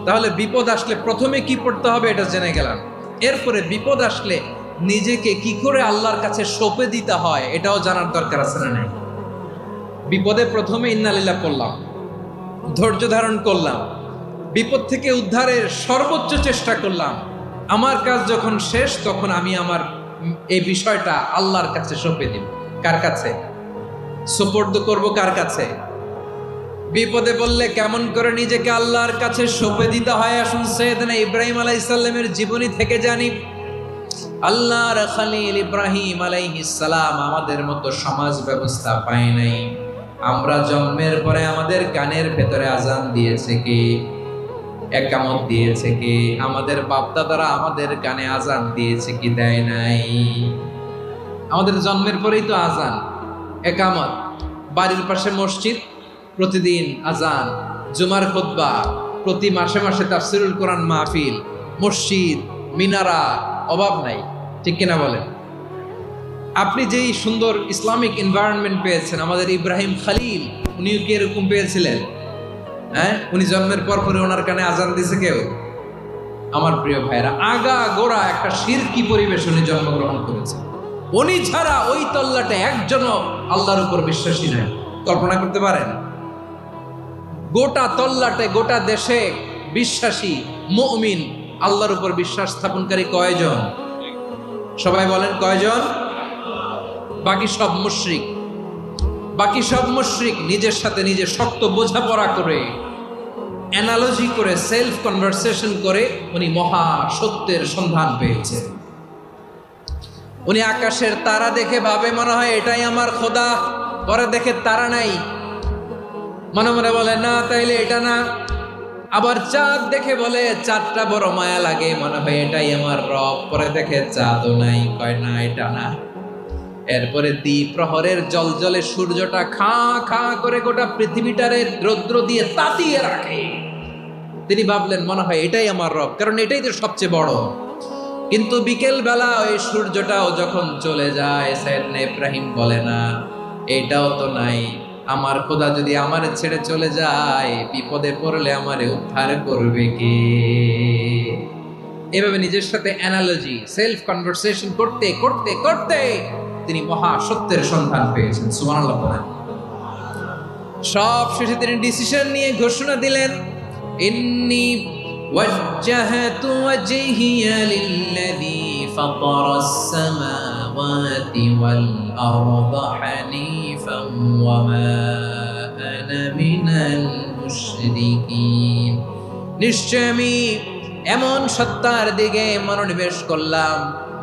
তাহলে বিপদ আসলে প্রথমে কি পড়তে হবে এটা জেনে গেলাম। এরপরে বিপদ আসলে নিজেকে কি করে আল্লাহর কাছে সঁপে দিতে হয় এটাও জানার দরকার আছে না নাই? বিপদে প্রথমে ইন্না লিল্লাহ করলাম, ধৈর্য ধারণ করলাম, বিপদ থেকে উদ্ধারের সর্বোচ্চ চেষ্টা করলাম। আমার কাজ যখন শেষ, তখন আমি আমার এই বিষয়টা আল্লাহর কাছে সঁপে দিব। কার কাছে সুপর্দ করব? কার কাছে? বিপদে বললে কেমন করে নিজেকে আল্লাহর কাছে সঁপে দিতে হয়, আসুন সাইয়েদনা ইব্রাহিম আলাইহিস সালামের জীবনী থেকে জানি। আল্লাহর খলিল ইব্রাহিম আলাইহিস সালাম আমাদের মতো সমাজ ব্যবস্থা পায় নাই। আমরা জন্মের পরে আমাদের কানের ভেতরে আজান দিয়েছে কে? একামত দিয়েছে কে? আমাদের বাপদাদারা আমাদের কানে আজান দিয়েছে কি? দেয় নাই। আমাদের জন্মের পরেই তো আজান, একামত, বাড়ির পাশে মসজিদ, প্রতিদিন আজান, জুমার খুতবা, প্রতি মাসে মাসে তাফসিরুল কোরআন মাহফিল, মসজিদ, মিনারা, অভাব নাই, ঠিক কিনা বলেন? আপনি যেই সুন্দর ইসলামিক এনভায়রনমেন্ট পেয়েছেন, আমাদের ইব্রাহিম খলিল উনিও কি এরকম পেয়েছিলেন? হ্যাঁ, উনি জন্মের পর পরে ওনার কানে আজান দিছে কেউ? আমার প্রিয় ভাইরা, আগা গোড়া একটা শিরকি পরিবেশ উনি জন্মগ্রহণ করেছেন। উনি ছাড়া ওই তল্লাটে একজনও আল্লাহর উপর বিশ্বাসী নাই। কল্পনা করতে পারেন? গোটা তল্লাটে, গোটা দেশে বিশ্বাসী মুমিন, আল্লাহর উপর বিশ্বাস স্থাপনকারী কয়জন? সবাই বলেন কয়জন? বাকি সব মুশরিক। বাকি সব মুশরিক নিজের সাথে নিজে শক্ত বোঝাপড়া করে, অ্যানালজি করে, সেলফ কনভারসেশন করে উনি মহা সত্যের সন্ধান পেয়েছে। উনি আকাশের তারা দেখে ভাবে মনে হয় এটাই আমার খোদা, পরে দেখে তারা নাই, মনে মনে বলে না তাইলে এটা না। আবার চাঁদ দেখে বলে চাঁদটা বড় মায়া লাগে, মনে হয় এটাই আমার রব, পরে দেখে চাঁদও নাই, কয় না এটা না। এরপরে দ্বীপ প্রহরের জলজলে সূর্যটা খা খা করে গোটা পৃথিবীটারে রৌদ্র দিয়ে তাতিয়ে রাখে। তিনি ভাবলেন মনে হয় এটাই আমার রব, কারণ এটাই তো সবচেয়ে বড়। কিন্তু বিকেল বেলা ওই সূর্যটাও যখন চলে যায়, সাইয়েদনা ইব্রাহিম বলে না এটাও তো নাই, আমার খোদা যদি আমার ছেড়ে চলে যায়, বিপদে পড়লে আমারে উদ্ধার করবে কে? এভাবে নিজের সাথে অ্যানালজি, সেলফ কনভারসেশন করতে করতে করতে তিনি মহা সত্যের সন্ধান পেয়েছেন। সুবহানাল্লাহ। সব শেষে তিনি ডিসিশন নিয়ে ঘোষণা দিলেন, ইন্নী ওয়াজ্জাহতু ওয়াজহিয়া লিল্লাযী ফাতারাস সামাওয়াতি ওয়াল আরদা হানিফান ওয়া মা আনা মিনাল মুশরিকিন। নিশ্চয় আমি এমন সত্তার দিকে মনোনিবেশ করলাম,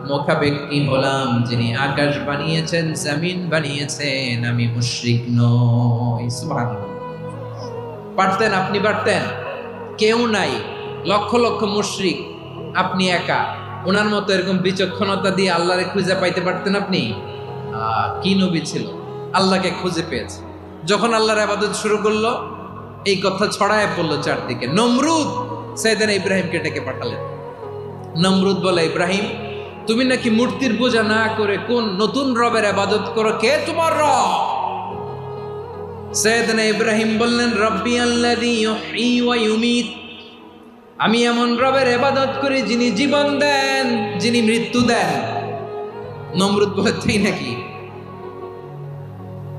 মুখাপেক্ষী হলাম, যিনি আকাশ বানিয়েছেন, জমিন বানিয়েছেন, আমি মুশরিক নই। সুবহানাল্লাহ। পারতেন? আপনি পারতেন? কেউ নাই, লক্ষ লক্ষ মুশরিক, আপনি একা। ওনার মতো এরকম বিচক্ষণতা দিয়ে আল্লাহরে খুঁজে পাইতে পারতেন আপনি? কি নবী ছিল, আল্লাহকে খুঁজে পেয়েছে। যখন আল্লাহর ইবাদত শুরু করলো, এই কথা ছড়ায় পড়লো চারদিকে। নমরুদ সাইয়েদনা ইব্রাহিমকে ডেকে পাঠালেন। নমরুদ বলে, ইব্রাহিম তুমি নাকি মূর্তির পূজা না করে কোন নতুন রবের ইবাদত করো, কে তোমার রব? সাইয়েদনা ইব্রাহিম বললেন, রব্বি আল্লাযী ইউহয়ী ওয়া ইউমীত, আমি এমন রবের ইবাদত করি যিনি জীবন দেন, যিনি মৃত্যু দেন। নমরুদ বলে, তাই নাকি?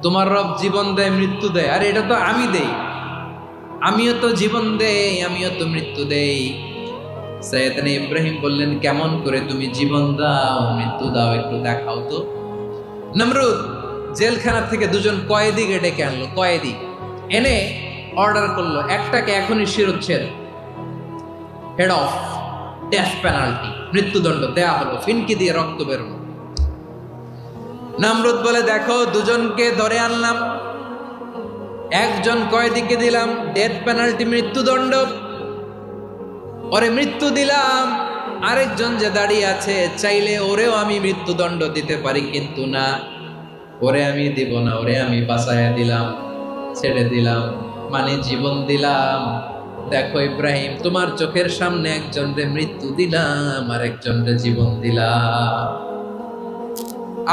তোমার রব জীবন দেয়, মৃত্যু দেয়, আর এটা তো আমি দেই। আমিও তো জীবন দেই, আমিও তো মৃত্যু দেই। সাইয়েদনা ইব্রাহিম বললেন, কেমন করে তুমি জীবন দাও, মৃত্যু দাও, একটু দেখাও তো। নমরুদ জেলখানা থেকে দুজন কয়েদিকে ডেকে আনলো। কয়েদি এনে অর্ডার করলো, একটাকে এখনই শিরোচ্ছেদ, হেড অফ, ডেথ পেনাল্টি, মৃত্যুদণ্ড দেয়া হলো, ফিনকি দিয়ে রক্ত বেরোনো। নমরুদ বলে, দেখো দুজনকে ধরে আনলাম, একজন কয়েদিকে দিলাম ডেথ পেনাল্টি, মৃত্যুদণ্ড, ওরে মৃত্যু দিলাম। আরেকজন যে দাঁড়িয়ে আছে, চাইলে ওরেও আমি মৃত্যুদণ্ড দিতে পারি, কিন্তু না, ওরে আমি দিব না, ওরে আমি বাঁচাইয়া দিলাম, ছেড়ে দিলাম, মানে জীবন দিলাম। দেখো ইব্রাহিম, তোমার চোখের সামনে একজনরে মৃত্যু দিলাম, আর একজনরে জীবন দিলাম।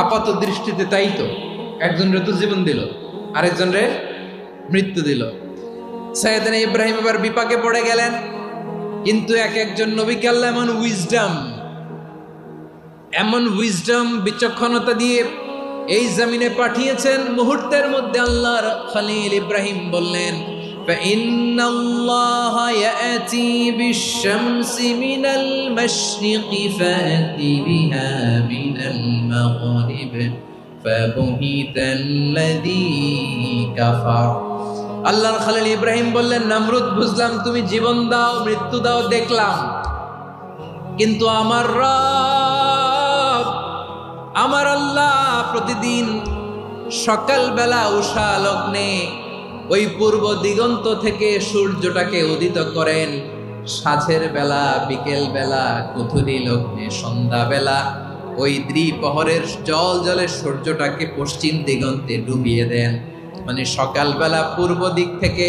আপাত দৃষ্টিতে তাই তো, একজনরে তো জীবন দিল, আরেকজনরে মৃত্যু দিল। সাইয়েদনা ইব্রাহিম এবার বিপাকে পড়ে গেলেন। কিন্তু এক একজন নবীকে আল্লাহ এমন উইজডম বিচক্ষণতা দিয়ে এই জমিনে পাঠিয়েছেন, মুহূর্তের মধ্যে আল্লাহর খলিল ইব্রাহিম বললেন, فإن الله يأتي بالشمس من المشرق فأتي بها من المغرب فبهت الذي كفر। আল্লাহর খলিল ইব্রাহিম বললেন, নমরুদ বুঝলাম তুমি জীবন দাও, মৃত্যু দাও, দেখলাম, কিন্তু আমার রব, আমার আল্লাহ প্রতিদিন সকালবেলা উষা লগ্নে ওই পূর্ব দিগন্ত থেকে সূর্যটাকে উদিত করেন, সাঁঝের বেলা, বিকেল বেলা, গধূলি লগ্নে, সন্ধ্যা বেলা ওই দ্বিপ্রহরের জলে সূর্যটাকে পশ্চিম দিগন্তে ডুবিয়ে দেন। মানে সকালবেলা পূর্ব দিক থেকে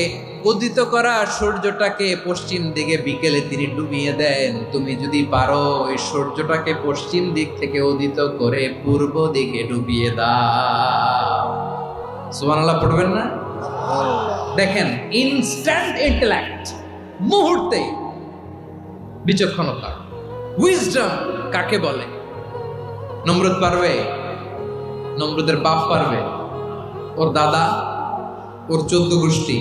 উদিত করা সূর্যটাকে পশ্চিম দিকে বিকেলে তিনি ডুবিয়ে দেন। তুমি যদি পারো ওই সূর্যটাকে পশ্চিম দিক থেকে উদিত করে পূর্ব দিকে ডুবিয়ে দাও। সুবহানাল্লাহ পড়বেন না? দেখেন, ইনস্ট্যান্ট ইন্টেলেক্ট, মুহূর্তে বিচক্ষণতা, উইজডম কাকে বলে? নমরুদ পারবে? নমরুদের বাপ পারবে? ওর দাদা, ওর 14 গোষ্ঠী,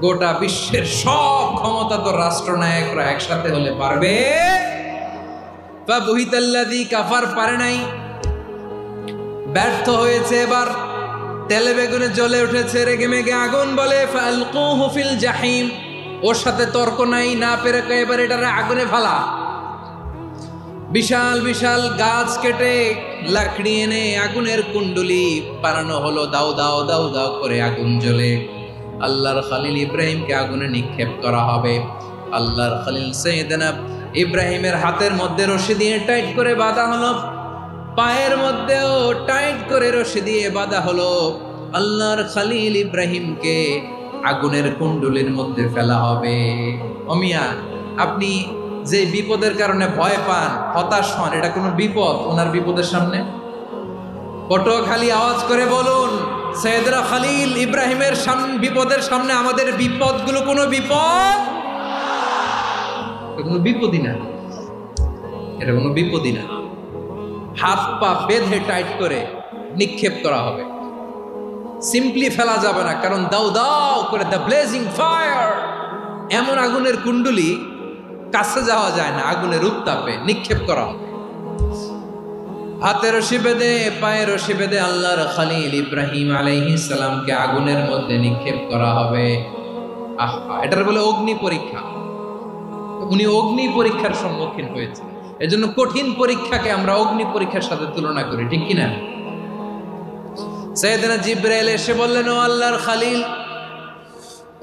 গোটা বিশ্বের সব ক্ষমতা তো রাষ্ট্রনায়করা একসাথে হলে পারবে? ফাবুহিতাল্লাযী কাফার পারে নাই, ব্যর্থ হয়েছে। এবার তেলে বেগুনে জ্বলে উঠেছে, রেগে মেগে আগুন বলে, ফালকুহু ফিল জাহিম। ওর সাথে তর্ক নাই, না পেরে এবার এটারে আগুনে ফালা। বিশাল বিশাল গাছ কেটে লাকড়ি এনে আগুনের কুণ্ডলি বানানো হলো, দাও দাও দাও দাও করে আগুন জ্বলে। আল্লাহর খলিল ইব্রাহিমকে আগুনে নিক্ষেপ করা হবে। আল্লাহর খলিল সাইয়েদনা ইব্রাহিমের হাতের মধ্যে রশি দিয়ে টাইট করে বাঁধা হলো, পায়ের মধ্যেও টাইট করে রশি দিয়ে বাঁধা হলো। আল্লাহর খলিল ইব্রাহিমকে আগুনের কুণ্ডলির মধ্যে ফেলা হবে। অমিয়া, আপনি যে বিপদের কারণে ভয় পান, হতাশ হন, এটা কোনো বিপদ ওনার বিপদের সামনে? পটুয়াখালী আওয়াজ করে বলুন, সাইয়েদনা খলিল ইব্রাহিমের বিপদের সামনে আমাদের বিপদগুলো কোনো বিপদ? কোনো বিপদই না, এটা কোনো বিপদই না। হাত পা বেঁধে টাইট করে নিক্ষেপ করা হবে, সিম্পলি ফেলা যাবে না, কারণ দাও দাও করে দ্য ব্লেজিং ফায়ার, এমন আগুনের কুণ্ডলি, কাছে যাওয়া যায় না, আগুনের উত্তাপে নিক্ষেপ করা হবে। হাতে রশি বেঁধে, পায়ে রশি বেঁধে আল্লাহর খলিল ইব্রাহিম আলাইহিস সালামকে আগুনের মধ্যে নিক্ষেপ করা হবে। আহা, এটার বলে অগ্নি পরীক্ষা। উনি অগ্নি পরীক্ষার সম্মুখীন হয়েছে, এজন্য কঠিন পরীক্ষাকে আমরা অগ্নি পরীক্ষার সাথে তুলনা করি, ঠিক কিনা? সাইয়েদনা জিবরাইল এসে বললেন, ও আল্লাহর খলিল,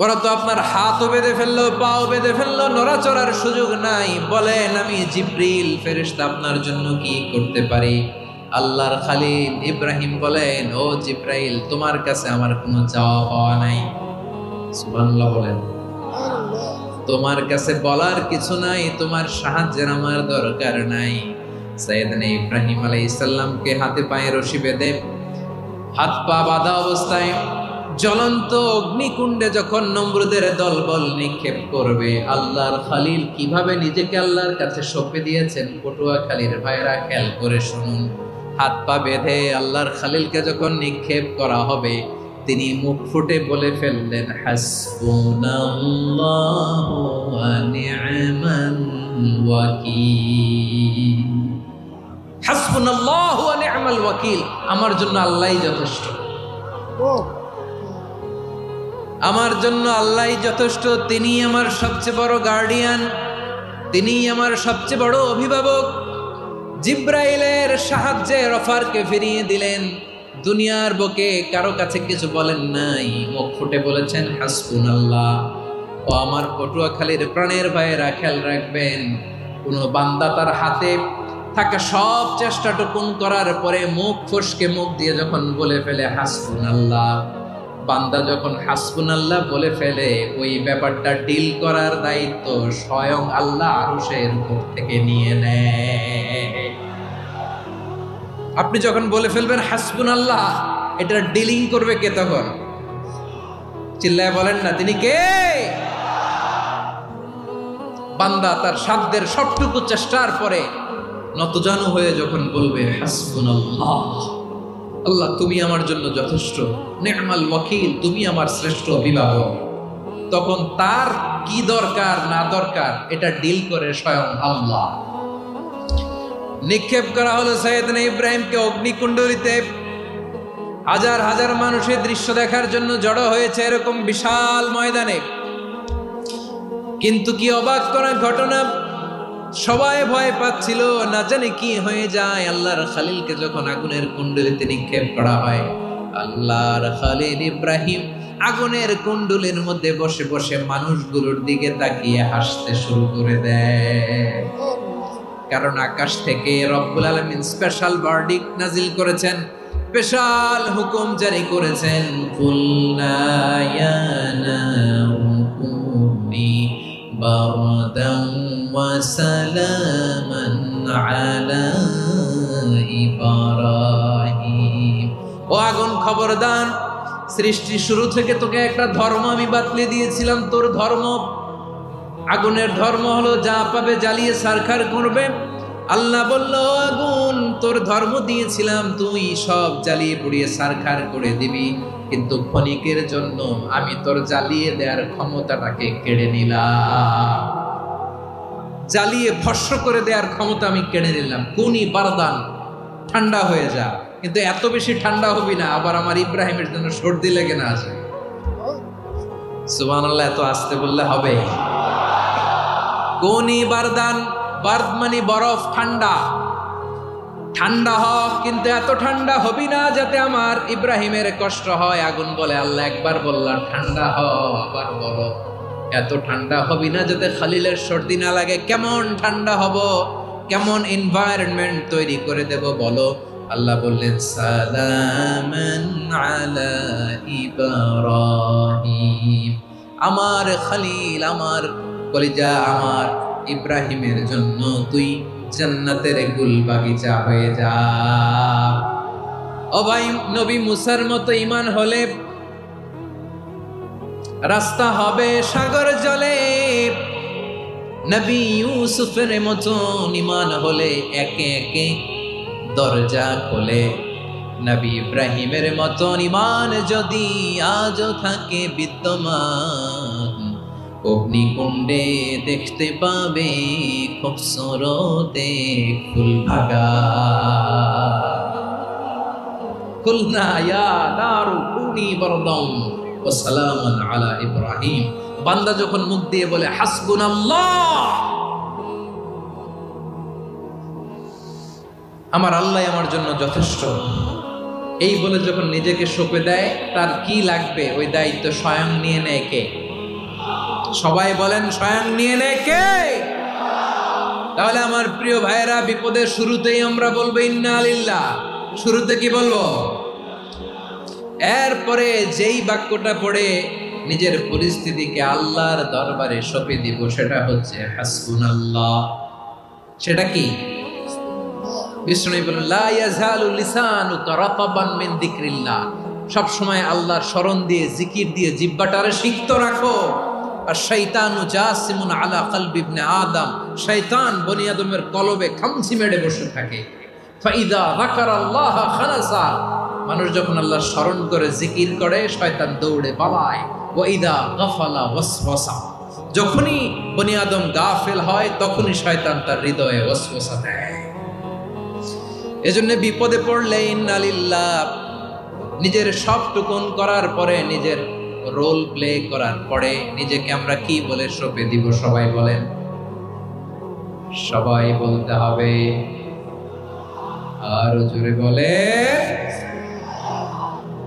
ওরা তো আপনার হাতও বেঁধে ফেললো, পাও বেঁধে ফেললো, নড়াচড়ার সুযোগ নাই, বলেন আমি জিবরিল ফেরেশতা আপনার জন্য কি করতে পারি? আল্লাহর খলিল ইব্রাহিম বলেন, ও জিবরাইল, তোমার কাছে আমার কোনো চাওয়া পাওয়া নাই। সুবহানাল্লাহ বলেন। তোমার কাছে বলার কিছু নাই, তোমার সাহায্যের আমার দরকার নাই। সাইয়েদনা ইব্রাহিম আলাইহিস সালামকে হাতে পায়ে রশি বেঁধে, হাত পা বাঁধা অবস্থায় জ্বলন্ত অগ্নিকুণ্ডে যখন নমরুদের দলবল নিক্ষেপ করবে, আল্লাহর খলিল কিভাবে নিজেকে আল্লাহর কাছে সঁপে দিয়েছেন পটুয়াখালীর ভাইরা খেয়াল করে শুনুন। হাত পা বেঁধে আল্লাহর খলিলকে যখন নিক্ষেপ করা হবে, তিনি মুখ ফুটে বলে ফেললেন, হাসবুনাল্লাহু ওয়া নি'মাল ওয়াকিল। হাসবুনাল্লাহু ওয়া নি'মাল ওয়াকিল, আমার জন্য আল্লাহই যথেষ্ট, আমার জন্য আল্লাহই যথেষ্ট। তিনি আমার সবচেয়ে বড় গার্ডিয়ান, তিনি আমার সবচেয়ে বড় অভিভাবক। জিব্রাইলের সাহায্যে রফারকে ফিরিয়ে দিলেন। দুনিয়ার বুকে কারো কাছে কিছু বলেন নাই, মুখ ফুটে বলেছেন হাসবুনাল্লাহ। ও আমার পটুয়াখালীর প্রাণের ভাইয়েরা, খেয়াল রাখবেন, কোন বান্দা তার হাতে থাকা সব চেষ্টাটুকুন করার পরে মুখ ফসকে মুখ দিয়ে যখন বলে ফেলে হাসবুনাল্লাহ, বান্দা যখন হাসবুনাল্লাহ বলে ফেলে, ওই ব্যাপারটা ডিল করার দায়িত্ব স্বয়ং আল্লাহ আরশের উপর থেকে নিয়ে নেয়। আপনি যখন বলে ফেলবেন হাসবুনাল্লাহ, এটা ডিলিং করবে কে তখন? চিল্লায় বলেন না, তিনি কে? বান্দা তার সাধ্যের সবটুকু চেষ্টার পরে নতজানু হয়ে যখন বলবে হাসবুনাল্লাহ, আল্লাহ তুমি আমার জন্য যথেষ্ট, নি'মাল ওয়াকিল, তুমি আমার শ্রেষ্ঠ অভিভাবক, তখন তার কি দরকার না দরকার এটা ডিল করে স্বয়ং আল্লাহ। নিক্ষেপ করা হলো সাইয়েদনা ইব্রাহিমকে অগ্নিকুণ্ডলিতে। হাজার হাজার মানুষের দৃশ্য দেখার জন্য জড়ো হয়েছে এরকম বিশাল ময়দানে। কিন্তু কি অবাক করা ঘটনা, সবাই ভয় পাচ্ছিল, না জানে কি হয়ে যায়। আল্লাহর খলিলকে যখন আগুনের কুণ্ডলিতে নিক্ষেপ করা হয়, আল্লাহর খলিল ইব্রাহিম আগুনের কুণ্ডলের মধ্যে বসে বসে মানুষগুলোর দিকে তাকিয়ে হাসতে শুরু করে দেয়। কারণ আকাশ থেকে রব্বুল আলামিন স্পেশাল ভার্ডিক্ট নাজিল করেছেন, স্পেশাল হুকুম জারি করেছেন, কুলনা ইয়া নারু কুনি বারদান ওয়া সালামান আলা ইব্রাহিম। ও আগুন খবরদার, সৃষ্টির শুরু থেকে তোকে একটা ধর্ম আমি বাতলে দিয়েছিলাম, তোর ধর্ম আগুনের ধর্ম হলো যা পাবে জ্বালিয়ে ছারখার করবে। আল্লাহ বলল, আগুন তোর ধর্ম দিয়েছিলাম, তুই সব জ্বালিয়ে পুড়িয়ে ছারখার করে দিবি, কিন্তু ক্ষণিকের জন্য আমি তোর জ্বালিয়ে দেওয়ার ক্ষমতাটাকে কেড়ে নিলাম, জ্বালিয়ে ভস্ম করে দেওয়ার ক্ষমতা আমি কেড়ে নিলাম। কুনি বারদান, ঠান্ডা হয়ে যা, কিন্তু এত বেশি ঠান্ডা হবি না আবার আমার ইব্রাহিমের জন্য সর্দি লেগে না আসে। সুবহানাল্লাহ, এত আস্তে বললে হবে? কুনি বারদান, বার্দ মানে বরফ, ঠান্ডা, ঠান্ডা হ, কিন্তু এত ঠান্ডা হবি না যাতে আমার ইব্রাহিমের কষ্ট হয়। আগুন বলে, আল্লাহ একবার বললাম ঠান্ডা হ, আবার বলো এত ঠান্ডা হবি না যাতে খলিলের সর্দি না লাগে। কেমন ঠান্ডা হব, কেমন এনভায়রনমেন্ট তৈরি করে দেব বলো? আল্লাহ বললেন, সালামান আলা ইব্রাহিম, আমার খলিল, আমার কলিজা, আমার ইব্রাহিমের জন্য তুই জান্নাতের গুল বাগিচা হয়ে যা। ও ভাই, নবী মুসার মতো ঈমান হলে রাস্তা হবে সাগর জলে, নবী ইউসুফের মতো ঈমান হলে একে একে দরজা খোলে। নবী ইব্রাহিমের মতো ঈমান যদি আজও থাকে বিদ্যমান, অগ্নিকুণ্ডে দেখতে পাবে খুবসুরতে ফুল ভাগা। কুলনা ইয়া নারু কুনি বারদান ওয়া সালামান আলা ইব্রাহিম। বান্দা যখন মুখ দিয়ে বলে হাসবুনাল্লাহ, আমার আল্লাহ আমার জন্য যথেষ্ট, এই বলে যখন নিজেকে সঁপে দেয়, তার কি লাগবে ওই দায়িত্ব স্বয়ং নিয়ে নেয় কে? সবাই বলেন, স্বয়ং নিয়ে নেয় কে? তাহলে আমার প্রিয় ভাইয়েরা, বিপদের শুরুতেই আমরা বলবো ইন্না লিল্লাহ। শুরুতে কি বলবো? এরপরে যেই বাক্যটা পড়ে নিজের পরিস্থিতিকে আল্লাহর দরবারে সঁপে দিব, সেটা হচ্ছে হাসবুনাল্লাহ। সেটা কি? বিষ্ণু বলেন, লা ইয়াজালু লিসানুকা রাতাবান মিন যিকরিল্লাহ, সব সময় আল্লাহর স্মরণ দিয়ে জিকির দিয়ে জিহ্বাটারে সিক্ত রাখো। আর শয়তানু জাসিমুন আলা কলবি ইবনে আদম, শয়তান বনি আদমের কলবে খামচি মেরে বসে থাকে। ফাইদা যাকারাল্লাহ খালাসা, মানুষ যখন আল্লাহর স্মরণ করে জিকির করে শয়তান দৌড়ে পালায়। ওয়া ইদা গাফালা ওয়াসওয়াসা, যখনই বনি আদম গাফেল হয় তখনই শয়তান তার হৃদয়ে ওয়াসওয়াসা দেয়। এজন্য বিপদে পড়লে ইন্না লিল্লাহ, নিজের সব টুকুন করার পরে, নিজের রোল প্লে করার পরে নিজেকে আমরা কি বলে সঁপে দিব? সবাই বলেন, সবাই বলতে হবে, আরো জোরে বলে,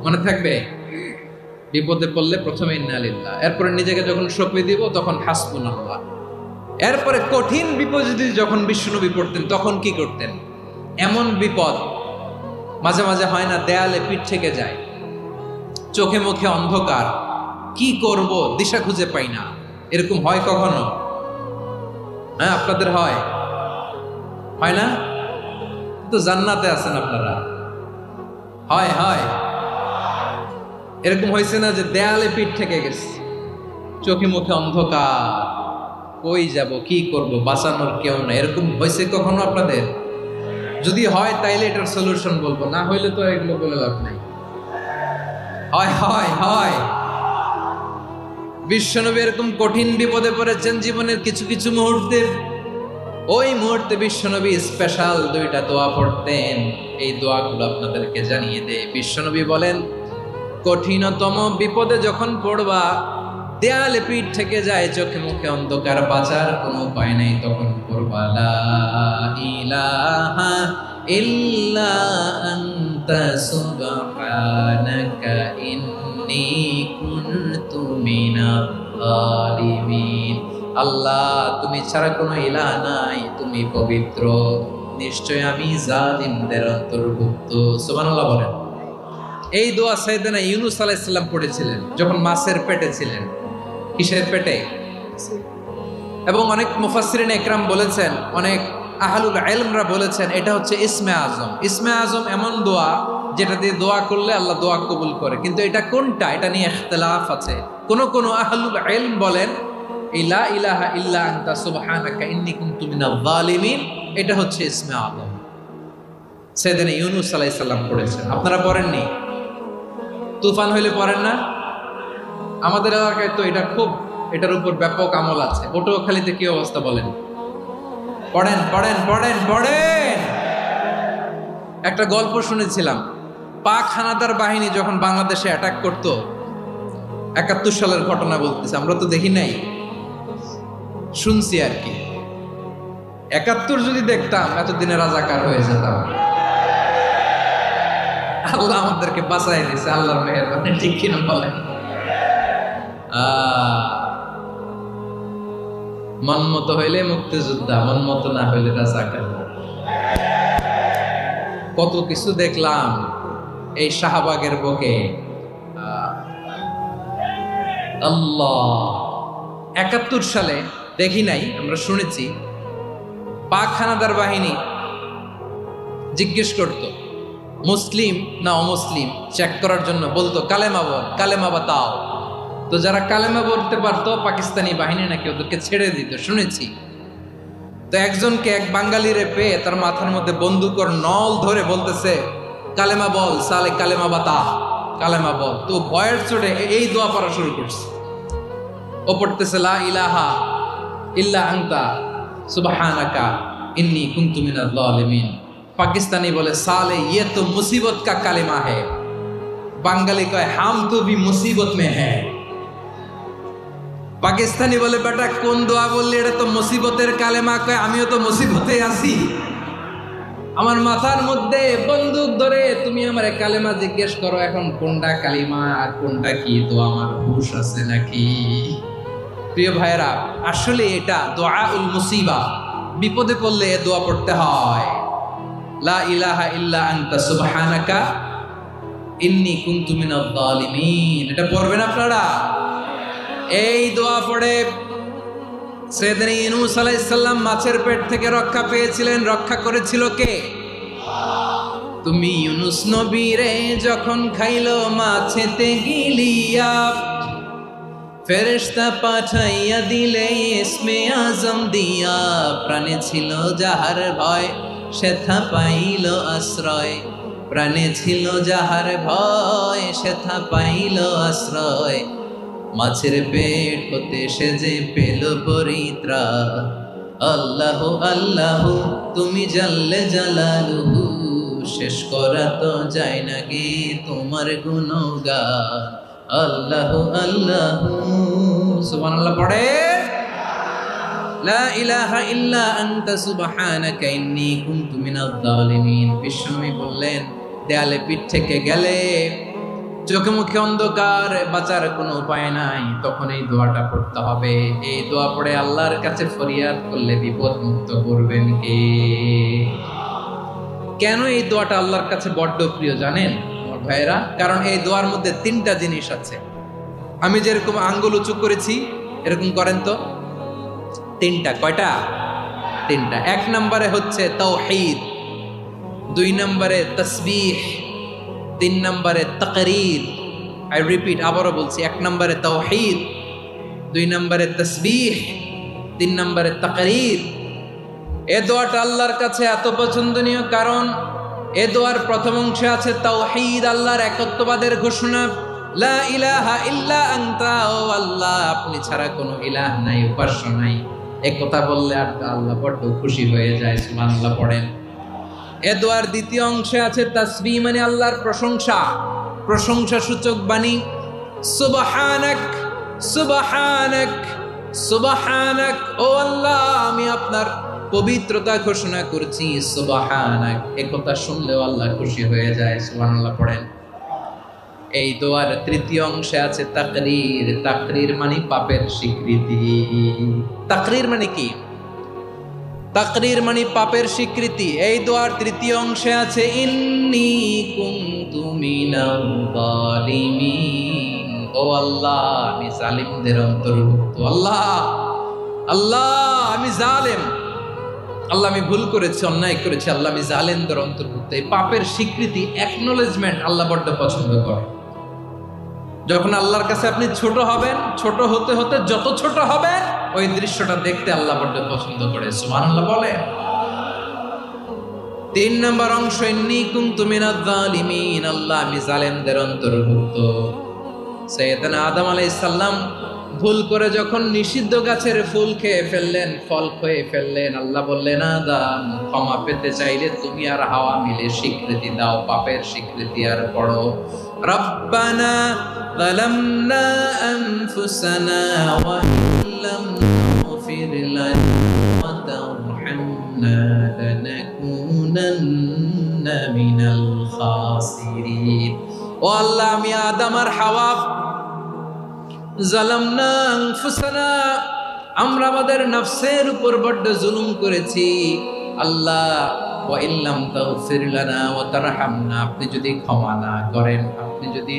মনে থাকবে। বিপদে পড়লে প্রথমে ইন্না লিল্লাহ, এরপরে নিজেকে যখন সঁপে দিব তখন হাসবুনাল্লাহ। এরপরে কঠিন বিপদ যদি যখন বিশ্বনবী পড়তেন তখন কি করতেন? এমন বিপদ মাঝে মাঝে হয় না, দেয়ালে পিঠ থেকে যায়, চোখে মুখে অন্ধকার, কি করব দিশা খুঁজে পাই না, এরকম হয় কখনো? হ্যাঁ, আপনাদের হয়? হয় না? তো জান্নাতে আছেন আপনারা। হয় হয়, এরকম হয়েছে না যে দেয়ালে পিঠ থেকে গেছে, চোখে মুখে অন্ধকার, কই যাব, কি করব, বাঁচানোর কেউ না, এরকম হয়েছে কখনো আপনাদের? যদি হয় তাইলে এটার সলিউশন বলবো, না হইলে তো এগুলো বলে লাভ নাই। হয় হয় হয়, বিশ্বনবী এরকম কঠিন বিপদে পড়েছেন জীবনের কিছু কিছু মুহূর্তে। ওই মুহূর্তে বিশ্বনবী স্পেশাল দুইটা দোয়া পড়তেন। এই দোয়াগুলো আপনাদেরকে জানিয়ে দে। বিশ্বনবী বলেন, কঠিনতম বিপদে যখন পড়বা, দেয়ালে পিঠ থেকে যায়, চোখে মুখে অন্ধকার, বাঁচার কোনো উপায় নাই, তখন পড়বা লা ইলাহা ইল্লা আনতা সুবহানাকা ইন্নী কুনতু মিনাল যালিমিন। আল্লাহ, তুমি ছাড়া কোনো ইলাহ নাই, তুমি পবিত্র, নিশ্চয় আমি জালিমদের অন্তর্ভুক্ত। সুবহানাল্লাহ বলেন। এই দোয়া সাইয়েদনা ইউনূস আলাইহিস সালাম পড়েছিলেন যখন মাছের পেটে ছিলেন। কিসের পেটে? এবং অনেক মুফাসসিরিন ইকরাম বলেছেন, অনেক আহলুল ইলমরা বলেছেন, এটা হচ্ছে ইসমে আজম। ইসমে আজম এমন দোয়া যেটা দিয়ে দোয়া করলে আল্লাহ দোয়া কবুল করে, কিন্তু এটা কোনটা, এটা নিয়ে ইখতিলাফ আছে। কোন কোন আহলুল ইলম বলেন লা ইলাহা ইল্লা আনতা সুবহানাকা ইন্নী কুনতু মিনাল যালিমিন, এটা হচ্ছে ইসমে আজম। সাইয়েদনা ইউনূস আলাইহিস সালাম পড়েছেন, আপনারা পড়েননি? তুফান হইলে পড়েন না? আমাদের এলাকায় তো এটা খুব, এটার উপর ব্যাপক আমল আছে। পটুয়াখালীতে কি অবস্থা বলেন? পড়েন পড়েন পড়েন পড়েন। একটা গল্প শুনেছিলাম, পাক হানাদার বাহিনী যখন বাংলাদেশে অ্যাটাক করত, ৭১ সালের ঘটনা বলতেছে, আমরা তো দেখি নাই, শুনছি আর কি। ৭১ যদি দেখতাম এতদিনে রাজাকার হয়ে যেতাম। আল্লাহ আমাদেরকে বাঁচাই দিয়েছে, আল্লাহর মেহেরবানি, ঠিক কিনা বলেন? মন মতো হইলে মুক্তিযোদ্ধা, মন মতো না হইলে রাজাকার। কত কিছু দেখলাম এই শাহবাগের বুকে। আল্লাহ, ৭১ সালে দেখি নাই, আমরা শুনেছি পাক হানাদার বাহিনী জিজ্ঞেস করত মুসলিম না অমুসলিম চেক করার জন্য, বলতো কালেমা বল, কালেমা বাতাও। তো যারা কালেমা বলতে পারতো পাকিস্তানি বাহিনী নাকি ওদেরকে ছেড়ে দিত, শুনেছি। তো একজনকে, এক বাঙালিরে পেয়ে তার মাথার মধ্যে বন্দুকর নল ধরে বলতেছে কালেমা বল, সালে কালেমা বাতা, কালেমা বল। তো ভয়ের চোটে এই দোয়া পড়া শুরু করছে। ও পড়তেছে লা ইলাহা ইল্লা আনতা সুবহানাকা ইন্নী কুনতু মিনাল যালিমিন। পাকিস্তানি বলে সালে ये तो मुसीबत का कलेमा है, বাঙালি কয় हम तो भी मुसीबत में है। পাকিস্তানি বলে বেটা কোন দোয়া বললি, এটা তো মুসিবতের কালেমা। কয় আমিও তো মুসিবতে আছি, আমার মাথার মধ্যে বন্দুক ধরে তুমি আমার কালেমা জিজ্ঞেস করো, এখন কোনটা কালিমা আর কোনটা কি, তো আমার হুশ আছে নাকি? প্রিয় ভাইরা, আসলে এটা দুআউল মুসিবা, বিপদে পড়লে এ দোয়া পড়তে হয়। লা ইলাহা ইল্লা আনতা সুবহানাকা ইন্নী কুনতু মিনাল যালিমিন, এটা পড়বেন আপনারা। এই দোয়া পড়ে সাইয়েদনা ইউনূস আলাইহিস সালাম মাছের পেট থেকে রক্ষা পেয়েছিলেন। রক্ষা করেছিল কে? তুমি ইউনুস নবীরে যখন খাইলো মাছেতে গিলিয়া, ফেরেশতা পাঠাইয়া দিলে ইসমে আজম দিয়া, প্রাণে ছিল যাহার ভয় সেথা পাইল আশ্রয়, প্রাণে ছিল যাহার ভয় সেথা পাইল আশ্রয়, মাছের পেট হতে সে যে পেল পরিত্রাণ। আল্লাহু আল্লাহু তুমি জাল্লে জালালুহু, শেষ করা তো যায় না গে তোমার গুণগান। আল্লাহু আল্লাহু সুবহানাল্লাহ পড়ে, লা ইলাহা ইল্লা আনতা সুবহানাকা ইন্নী কুনতু মিনাজ জালিমিন। বিশ্বনবী বললেন, দেয়ালে পিঠ থেকে গেলে, চোখে মুখে অন্ধকার, বাঁচার কোনো উপায় নাই, তখন এই দোয়াটা পড়তে হবে। এই দোয়া পড়ে আল্লাহর কাছে ফরিয়াদ করলে বিপদ মুক্ত করবেন কে? কেন এই দোয়াটা আল্লাহর কাছে বড্ড প্রিয় জানেন আমার ভাইয়েরা? কারণ এই দোয়ার মধ্যে তিনটা জিনিস আছে। আমি যেরকম আঙ্গুল উঁচু করেছি এরকম করেন তো। তিনটা। কয়টা? তিনটা। এক নম্বরে হচ্ছে তাওহীদ, দুই নম্বরে তাসবিহ, তিন নম্বরে তাকরীর। আই রিপিট, আবারও বলছি, এক নম্বরে তাওহীদ, দুই নম্বরে তাসবিহ, তিন নম্বরে তাকরীর। এ দোয়াটা আল্লাহর কাছে এত পছন্দনীয় কারণ এ দোয়ার প্রথম অংশে আছে তাওহীদ, আল্লাহর একত্ববাদের ঘোষণা। লা ইলাহা ইল্লা আনতা, ও আল্লাহ আপনি ছাড়া কোনো ইলাহ নাই, উপাস্য নাই। এই কথা বললে আর আল্লাহ বড় খুশি হয়ে যায়। সুবহানাল্লাহ পড়েন। এ দোয়ার দ্বিতীয় অংশে আছে তাসবিহ, মানে আল্লাহর প্রশংসা, প্রশংসা সূচক বাণী। সুবহানাক সুবহানাক সুবহানাক, ও আল্লাহ আমি আপনার পবিত্রতা ঘোষণা করছি। সুবহানাক, এই কথা শুনলেও আল্লাহ খুশি হয়ে যায়। সুবহানাল্লাহ পড়েন। এই দোয়ার তৃতীয় অংশে আছে তাকরীর। তাকরীর মানে পাপের স্বীকৃতি। তাকরীর মানে কি? তাকরীর মানে পাপের স্বীকৃতি। এই দোয়ার তৃতীয় অংশে আছে ইন্নী কুনতু মিনাল জালিমিন, ও আল্লাহ আমি জালিমদের অন্তর্ভুক্ত। আল্লাহ আল্লাহ আমি জালেম, আল্লাহ আমি ভুল করেছি, অন্যায় করেছি, আল্লাহ আমি জালেমদের অন্তর্ভুক্ত। এই পাপের স্বীকৃতি, অ্যাকনোলেজমেন্ট আল্লাহ বড্ড পছন্দ করে। যখন আল্লাহর কাছে আপনি ছোট হবেন, ছোট হতে হতে যত ছোট হবেন, ওই দৃশ্যটা দেখতে আল্লাহ বড্ড পছন্দ করে। সুবহানাল্লাহ বলে। তিন নম্বর অংশ ইন্নী কুনতু মিনাজ জালিমিন, আল্লাহ আমি জালেমদের অন্তর্ভুক্ত। সাইয়েদনা আদম আলাইহিস সালাম ভুল করে যখন নিষিদ্ধ গাছের ফুল খেয়ে ফেললেন, ফল খেয়ে ফেললেন, আল্লাহ বললেন আদম ক্ষমা পেতে চাইলে তুমি আর হাওয়া মিলে স্বীকৃতি দাও, পাপের স্বীকৃতি আর পড়ো। রব্বানা যালামনা আনফুসানা ওয়া ইল্লাম তাগফির লানা ওয়া তারহামনা লানাকুনান্না মিনাল খাসিরিন। ও আল্লাহ আমি আদম আর হাওয়া জালামনা আনফুসানা, আমরা আমাদের নফসের উপর বড্ড জুলুম করেছি। আল্লাহ ওয়া ইল্লাম তাগফির লানা ওয়া তারহামনা, আপনি যদি ক্ষমা না করেন, আপনি যদি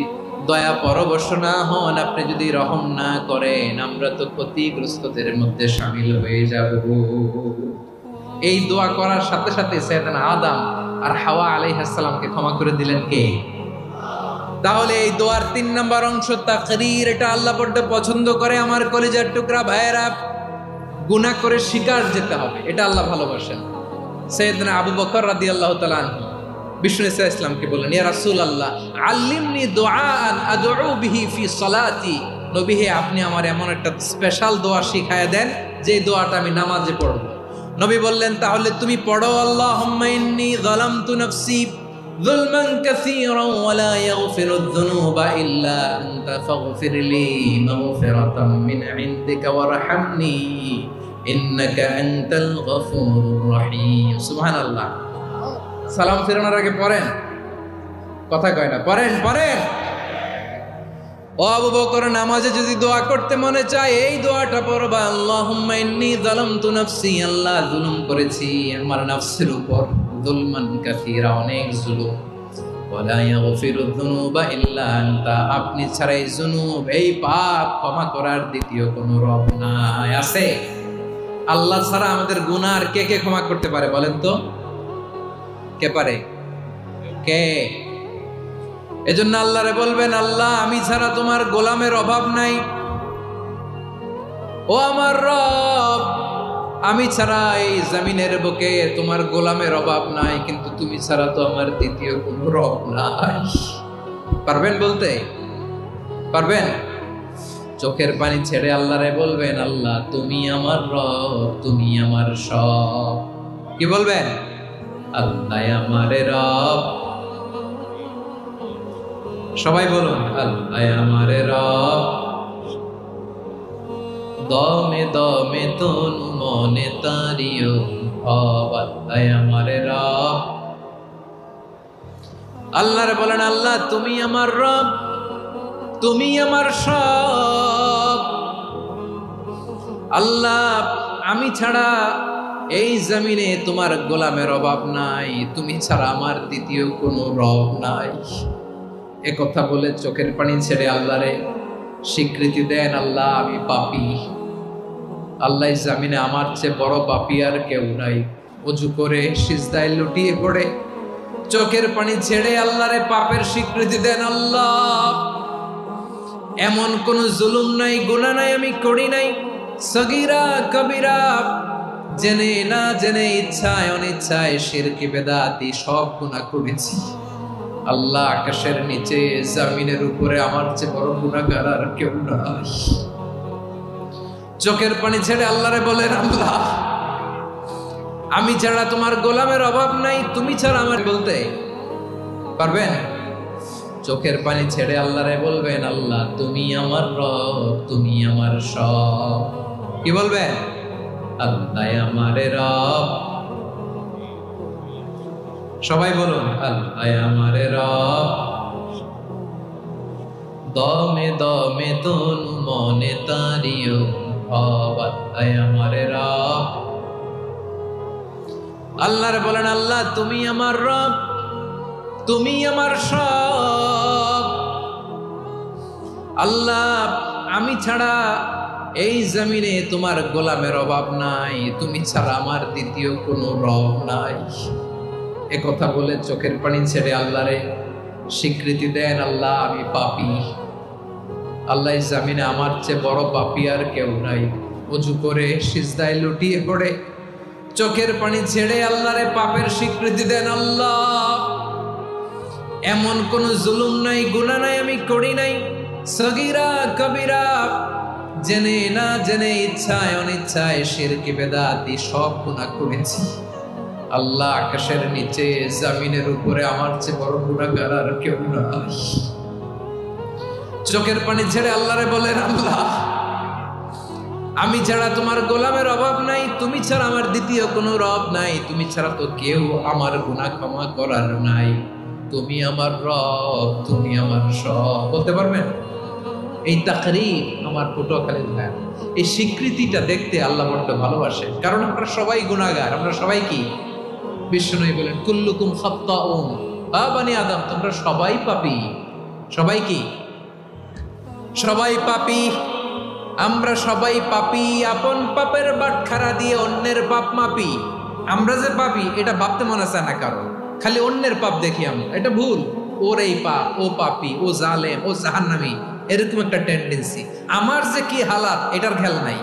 দয়া পরবশ না হন, আপনি যদি রহম না করেন, আমরা তো ক্ষতিগ্রস্তদের মধ্যে শামিল হয়ে যাব। এই দোয়া করার সাথে সাথে সাইয়েদনা আদম আর হাওয়া আলাইহিস সালামকে ক্ষমা করে দিলেন কে? তাহলে এই দোয়ার তিন নম্বর অংশ তাকরীর, এটা আল্লাহ বড্ড পছন্দ করে। আমার কলিজার টুকরা ভাইয়েরা, গুনাহ করে শিকার যেতে হবে, এটা আল্লাহ ভালোবাসেন। সাইয়েদনা আবু বকর রাদিয়াল্লাহু তাআলা আনহু বিষ্ণু ইসা ইসলামকে বললেন, ইয়া রাসূলুল্লাহ আল্লিমনি দুআআন আদউ বিহি ফি সালাতি, নবী হে আপনি আমার এমন একটা স্পেশাল দোয়া শিখায়া দেন যে দোয়াটা আমি নামাজে পড়ব। নবী বললেন, তাহলে তুমি পড়ো আল্লাহুম্মা ইন্নী যালামতু নাফসি যুলমান কাসীরান ওয়া লা ইয়াগফিরুয যুনুবা ইল্লা আনতা ফাগফিরলি মাগফিরাতাম মিন ইনদিকা ওয়ারহামনি ইন্নাকা আনতাল গফুরুর রহিম। সুবহানাল্লাহ। সালাম ফেরানোর আগে পড়েন, কথা কয় না, পড়েন পড়েন। ও আবু বকর, নামাজে যদি দোয়া করতে মনে চায় এই দোয়াটা পড়বা, আল্লাহুম্মা ইন্নী যালামতু নাফসি, আল্লাহ জুলুম করেছি আমার নফসের উপর, যুলমান কাসীরা, অনেক জুলুম, ওয়া লা ইয়াগফিরুয যুনুবা ইল্লা আনতা, আপনি ছাড়া এই জুনুব, এই পাপ ক্ষমা করার দ্বিতীয় কোনো রব নাই। আছে? আল্লাহ ছাড়া আমাদের গুনাহ আর কে কে ক্ষমা করতে পারে বলেন তো? কে পারে? কে? এজন্য আল্লাহরে বলবেন, আল্লাহ আমি ছাড়া তোমার গোলামের অভাব নাই। ও আমার রব, আমি ছাড়া এই জমিনের বুকে তোমার গোলামের অভাব নাই, কিন্তু তুমি ছাড়া তো আমার দ্বিতীয় কোনো রব নাই। পারবেন বলতে? পারবেন? চোখের পানি ছেড়ে আল্লাহরে বলবেন, আল্লাহ তুমি আমার রব, তুমি আমার সব। কি বলবেন? আল্লাহ আমারে রব। সবাই বলুন, আল্লাহ আমারে রব। দমে দমে তনু মনে তারিও ভাব, আল্লাহ আমারে রব। আল্লাহরে বলেন, আল্লাহ তুমি আমার রব, তুমি আমার সব। আল্লাহ আমি ছাড়া এই জমিনে তোমার গোলামের অভাব নাই, তুমি ছাড়া আমার দ্বিতীয় কোনো রব নাই। এ কথা বলে চোখের পানি ছেড়ে আল্লাহরে স্বীকৃতি দেন, আল্লাহ আমি পাপী। আল্লাহ জামিনে আমার চেয়ে বড় পাপী আর কেউ নাই। ওযু করে সিজদায় লুটিয়ে পড়ে চোখের পানি ছেড়ে আল্লাহরে পাপের স্বীকৃতি দেন, আল্লাহ এমন কোন জুলুম নাই, গুনাহ নাই আমি করি নাই, সগীরা কবিরা, জেনে না জেনে, ইচ্ছায় অনিচ্ছায়, শিরকি বেদাতি সব গুনাহ করেছি। আল্লাহ আকাশের নিচে জমিনের উপরে আমার চেয়ে বড় গুনাহগার আর কেউ নাই। চোখের পানি ছেড়ে আল্লাহরে বলেন, আল্লাহ আমি ছাড়া তোমার গোলামের অভাব নাই, তুমি ছাড়া আমার। বলতে পারবেন? চোখের পানি ছেড়ে আল্লাহরে বলবেন, আল্লাহ তুমি আমার রব, তুমি আমার সব। কি বলবেন? আল্লাহ আমারে রব। সবাই বলুন, আল্লাহ আমারে রব। দমে দমে তনু মনে তারিও ভাব, আল্লাহ আমারে রব। আল্লাহরে বলেন, আল্লাহ তুমি আমার রব, তুমি আমার সব। আল্লাহ আমি ছাড়া এই জমিনে তোমার গোলামের অভাব নাই, তুমি ছাড়া আমার দ্বিতীয় কোনো রব নাই। এ কথা বলে চোখের পানি ছেড়ে আল্লাহরে স্বীকৃতি দেন, আল্লাহ আমি পাপী। আল্লাহ জামিনে আমার চেয়ে বড় পাপী আর কেউ নাই। ওযু করে সিজদায় লুটিয়ে পড়ে চোখের পানি ছেড়ে আল্লাহরে পাপের স্বীকৃতি দেন, আল্লাহ এমন কোন জুলুম নাই, গুনাহ নাই আমি করি নাই, সগীরা কবিরা, জেনে না জেনে, ইচ্ছায় অনিচ্ছায়, শিরকি বেদাতি সব গুনাহ করেছি। আল্লাহ আকাশের নিচে জমিনের উপরে আমার চেয়ে বড় গুনাহগার আর কেউ নাই। চোখের পানি ছেড়ে আল্লাহরে বলেন, আল্লাহ আমি ছাড়া তোমার গোলামের অভাব নাই, তুমি ছাড়া আমার দ্বিতীয় কোনো রব নাই, তুমি ছাড়া তো কেউ আমার গুনাহ ক্ষমা করার নাই, তুমি আমার রব, তুমি আমার সব। বলতে পারবেন? এই তাকরীর আমার পটুয়াখালীর ভাই, এই স্বীকৃতিটা দেখতে আল্লাহ বড্ড ভালোবাসে, কারণ আমরা সবাই গুনাহগার। আমরা সবাই কি? বিশ্বনবী বলেন, কুল্লুকুম খাত্তাউন, আ বনি আদম তোমরা সবাই পাপী। সবাই কি? সবাই পাপী। আমরা সবাই পাপী। আপন পাপের বাটখারা দিয়ে অন্যের পাপ মাপি। আমরা যে পাপী এটা ভাবতে মনে চায় না কারণ, খালি অন্যের পাপ দেখি আমরা, এটা ভুল। ওর এই পাপ, ও পাপী, ও জালেম, ও জাহান্নামী, এরকম একটা টেন্ডেন্সি। আমার যে কি হালাত এটার খেয়াল নাই।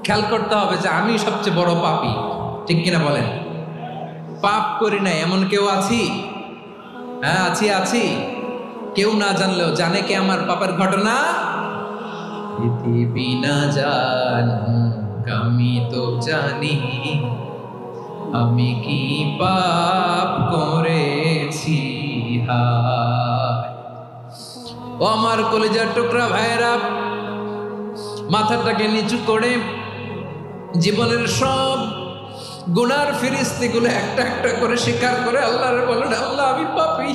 খেয়াল করতে হবে যে আমি সবচেয়ে বড় পাপী, ঠিক কিনা বলেন? পাপ করি না এমন কেউ আছি? হ্যাঁ আছি, আছি। কেউ না জানলেও জানে কে আমার পাপের ঘটনা? পৃথিবী না জানুক আমি তো জানি আমি কি পাপ করেছি। ও আমার কলিজার টুকরা ভাইরা, মাথাটাকে নিচু করে জীবনের সব গুনার ফিরিস্তিগুলো একটা একটা করে স্বীকার করে আল্লাহরে বলেন, আল্লাহ আমি পাপী।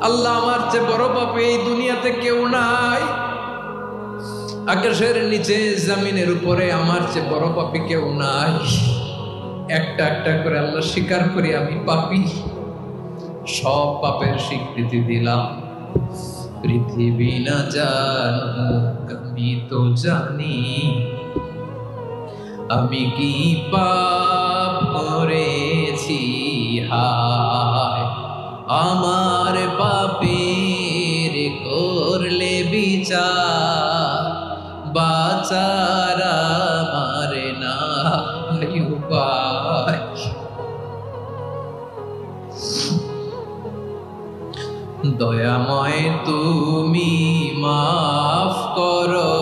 আল্লাহ আমার চেয়ে বড় পাপী এই দুনিয়াতে কেউ নাই। আকাশের নিচে জমিনের উপরে আমার চেয়ে বড় পাপী কেউ নাই। একটা একটা করে আল্লাহ স্বীকার করি আমি পাপী। সব পাপের স্বীকৃতি দিলাম। পৃথিবী না জানুক আমি তো জানি আমি কি পাপ করেছি। হায় আমার পাপের করলে বিচার বাঁচার আমার নাই উপায়। দয়াময় তুমি মাফ করো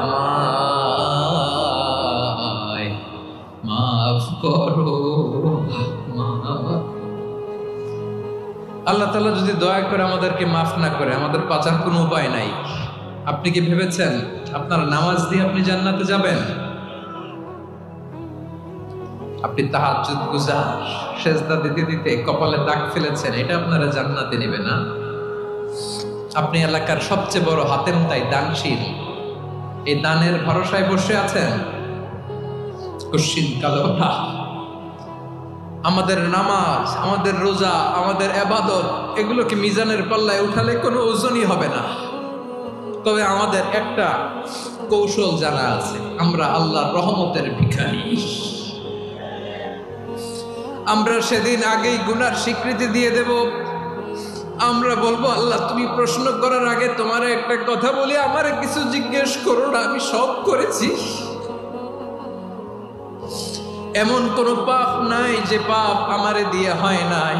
আমায়, মাফ করো। আল্লাহ তাআলা যদি দয়া করে আমাদেরকে মাফ না করে, আমাদের বাঁচার কোনো উপায় নাই। আপনি কি ভেবেছেন আপনার নামাজ দিয়ে আপনি জান্নাতে যাবেন? আপনি তাহাজ্জুদ গুজার, সেজদা দিতে দিতে কপালে দাগ ফেলেছেন, এটা আপনারা জান্নাতে নেবে না। আপনি এলাকার সবচেয়ে বড় হাতেম তাই দানশীল, এই দানের ভরসায় বসে আছেন, কুশ্চিন কালো না। আমাদের নামাজ, আমাদের রোজা, আমাদের ইবাদত, এগুলোকে মিজানের পাল্লায় উঠালে কোনো ওজনই হবে না। তবে আমাদের একটা কৌশল জানা আছে, আমরা আল্লাহর রহমতের ভিখারি। আমরা সেদিন আগেই গুনার স্বীকৃতি দিয়ে দেব। আমরা বলবো, আল্লাহ তুমি প্রশ্ন করার আগে তোমার একটা কথা বলি, আমারে কিছু জিজ্ঞেস করো না, আমি সব করেছি। এমন কোন পাপ নাই যে পাপ আমারে দিয়ে হয় নাই।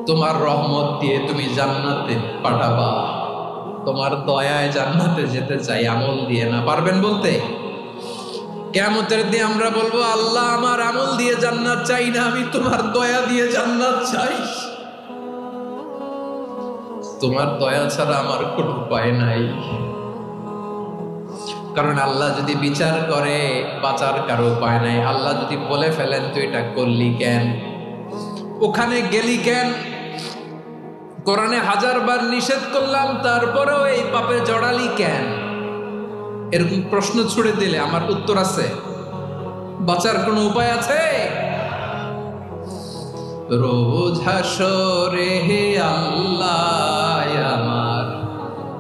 তোমার রহমত দিয়ে তুমি জান্নাতে পাঠাবা, তোমার দয়ায় জান্নাতে যেতে চাই, আমল দিয়ে না। পারবেন বলতে? কিয়ামতের দিন আমরা বলবো, আল্লাহ আমার আমল দিয়ে জান্নাত চাই না, আমি তোমার দয়া দিয়ে জান্নাত চাই। তোমার দয়া ছাড়া আমার কোনো উপায় নাই। কারণ আল্লাহ যদি বিচার করে, বাঁচার কারো উপায় নাই। আল্লাহ যদি বলে ফেলেন তুই এটা করলি কেন, ওখানে গেলি কেন, কোরআনে 1000 বার নিষেধ করলাম তারপরেও এই পাপে জড়ালি কেন, এরকম প্রশ্ন ছুড়ে দিলে আমার উত্তর আছে? বাঁচার কোনো উপায় আছে? রোজ হাসরে হে আল্লাহ আমার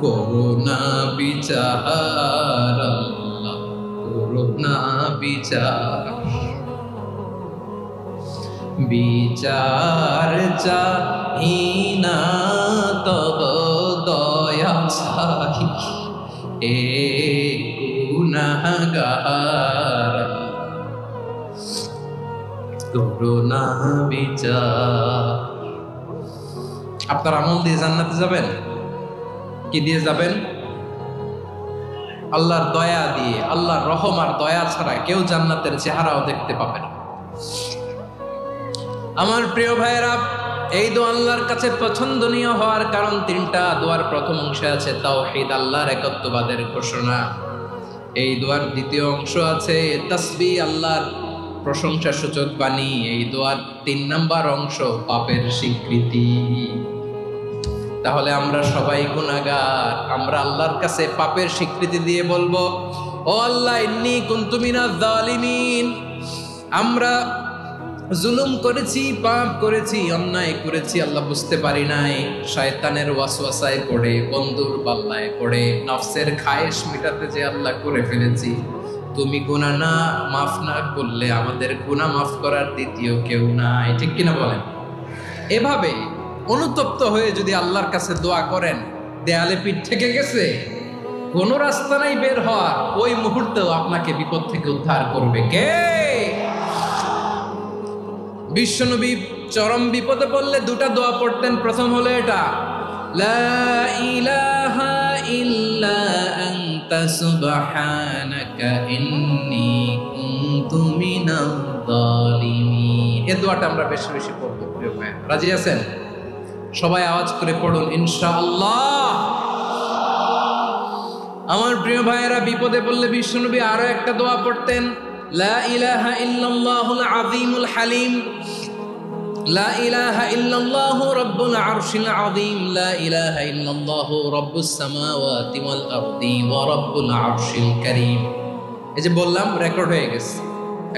করুণা বিচার, আল্লাহ করুণা বিচার, বিচার চাহি না তব দয়া চাই, এ গুনাহগার করুণা বিচার। আপনার আমল দিয়ে জান্নাতে যাবেন? কি দিয়ে যাবেন? আল্লাহর দয়া দিয়ে। আল্লাহর রহম আর দয়া ছাড়া কেউ জান্নাতের চেহারাও দেখতে পাবে না। আমার প্রিয় ভাইয়েরা, এই দোয়া আল্লাহর কাছে পছন্দনীয় হওয়ার কারণ 3টা। দোয়ার প্রথম অংশে আছে তাওহীদ, আল্লাহর একত্ববাদের ঘোষণা। এই দোয়ার দ্বিতীয় অংশ আছে তাসবিহ, আল্লাহর প্রশংসা সূচক বাণী। এই দোয়ার 3 নাম্বার অংশ পাপের স্বীকৃতি। তাহলে আমরা সবাই গুনাহগার, আমরা আল্লাহর কাছে পাপের স্বীকৃতি দিয়ে বলবো, ও আল্লাহ ইন্নী কুনতু মিনাজ জালিমিন, আমরা জুলুম করেছি, পাপ করেছি, অন্যায় করেছি, আল্লাহ বুঝতে পারি নাই, শয়তানের ওয়াসওয়াসায় পড়ে, বন্ধুর পাল্লায় পড়ে, নফসের খায়েশ মিটাতে যে আল্লাহ করে ফেলেছি। তুমি গুনাহ না মাফ না করলে আমাদের গুনাহ মাফ করার দ্বিতীয় কেউ নাই। ঠিক কিনা বলেন? এভাবে অনুতপ্ত হয়ে যদি আল্লাহর কাছে দোয়া করেন, দেয়ালে পিঠ থেকে গেছে, কোনো রাস্তা নাই বের হওয়ার, ওই মুহূর্তেও আপনাকে বিপদ থেকে উদ্ধার করবে কে? বিশ্বনবী চরম বিপদে পড়লে 2টা দোয়া পড়তেন। প্রথম হলো এটা, লা ইলাহা ইল্লা আনতা সুবহানাকা ইন্নী কুনতু মিনাজ জালিমিন। এই দোয়াটা আমরা বেশি বেশি পড়বো প্রিয় ভাই। রাজি আছেন? সবাই আওয়াজ করে পড়ুন ইনশাআল্লাহ। আমার প্রিয় ভাইয়েরা, বিপদে পড়লে বিশ্বনবী আরো একটা দোয়া পড়তেন, লা ইলাহা ইল্লাল্লাহুল আযীমুল হালিম, লা ইলাহা ইল্লাল্লাহু রাব্বুল আরশিল আযীম, লা ইলাহা ইল্লাল্লাহু রাব্বুস সামাওয়াতি ওয়াল আরদি ওয়া রাব্বুল আরশিল কারীম। এই যে বললাম, রেকর্ড হয়ে গেছে।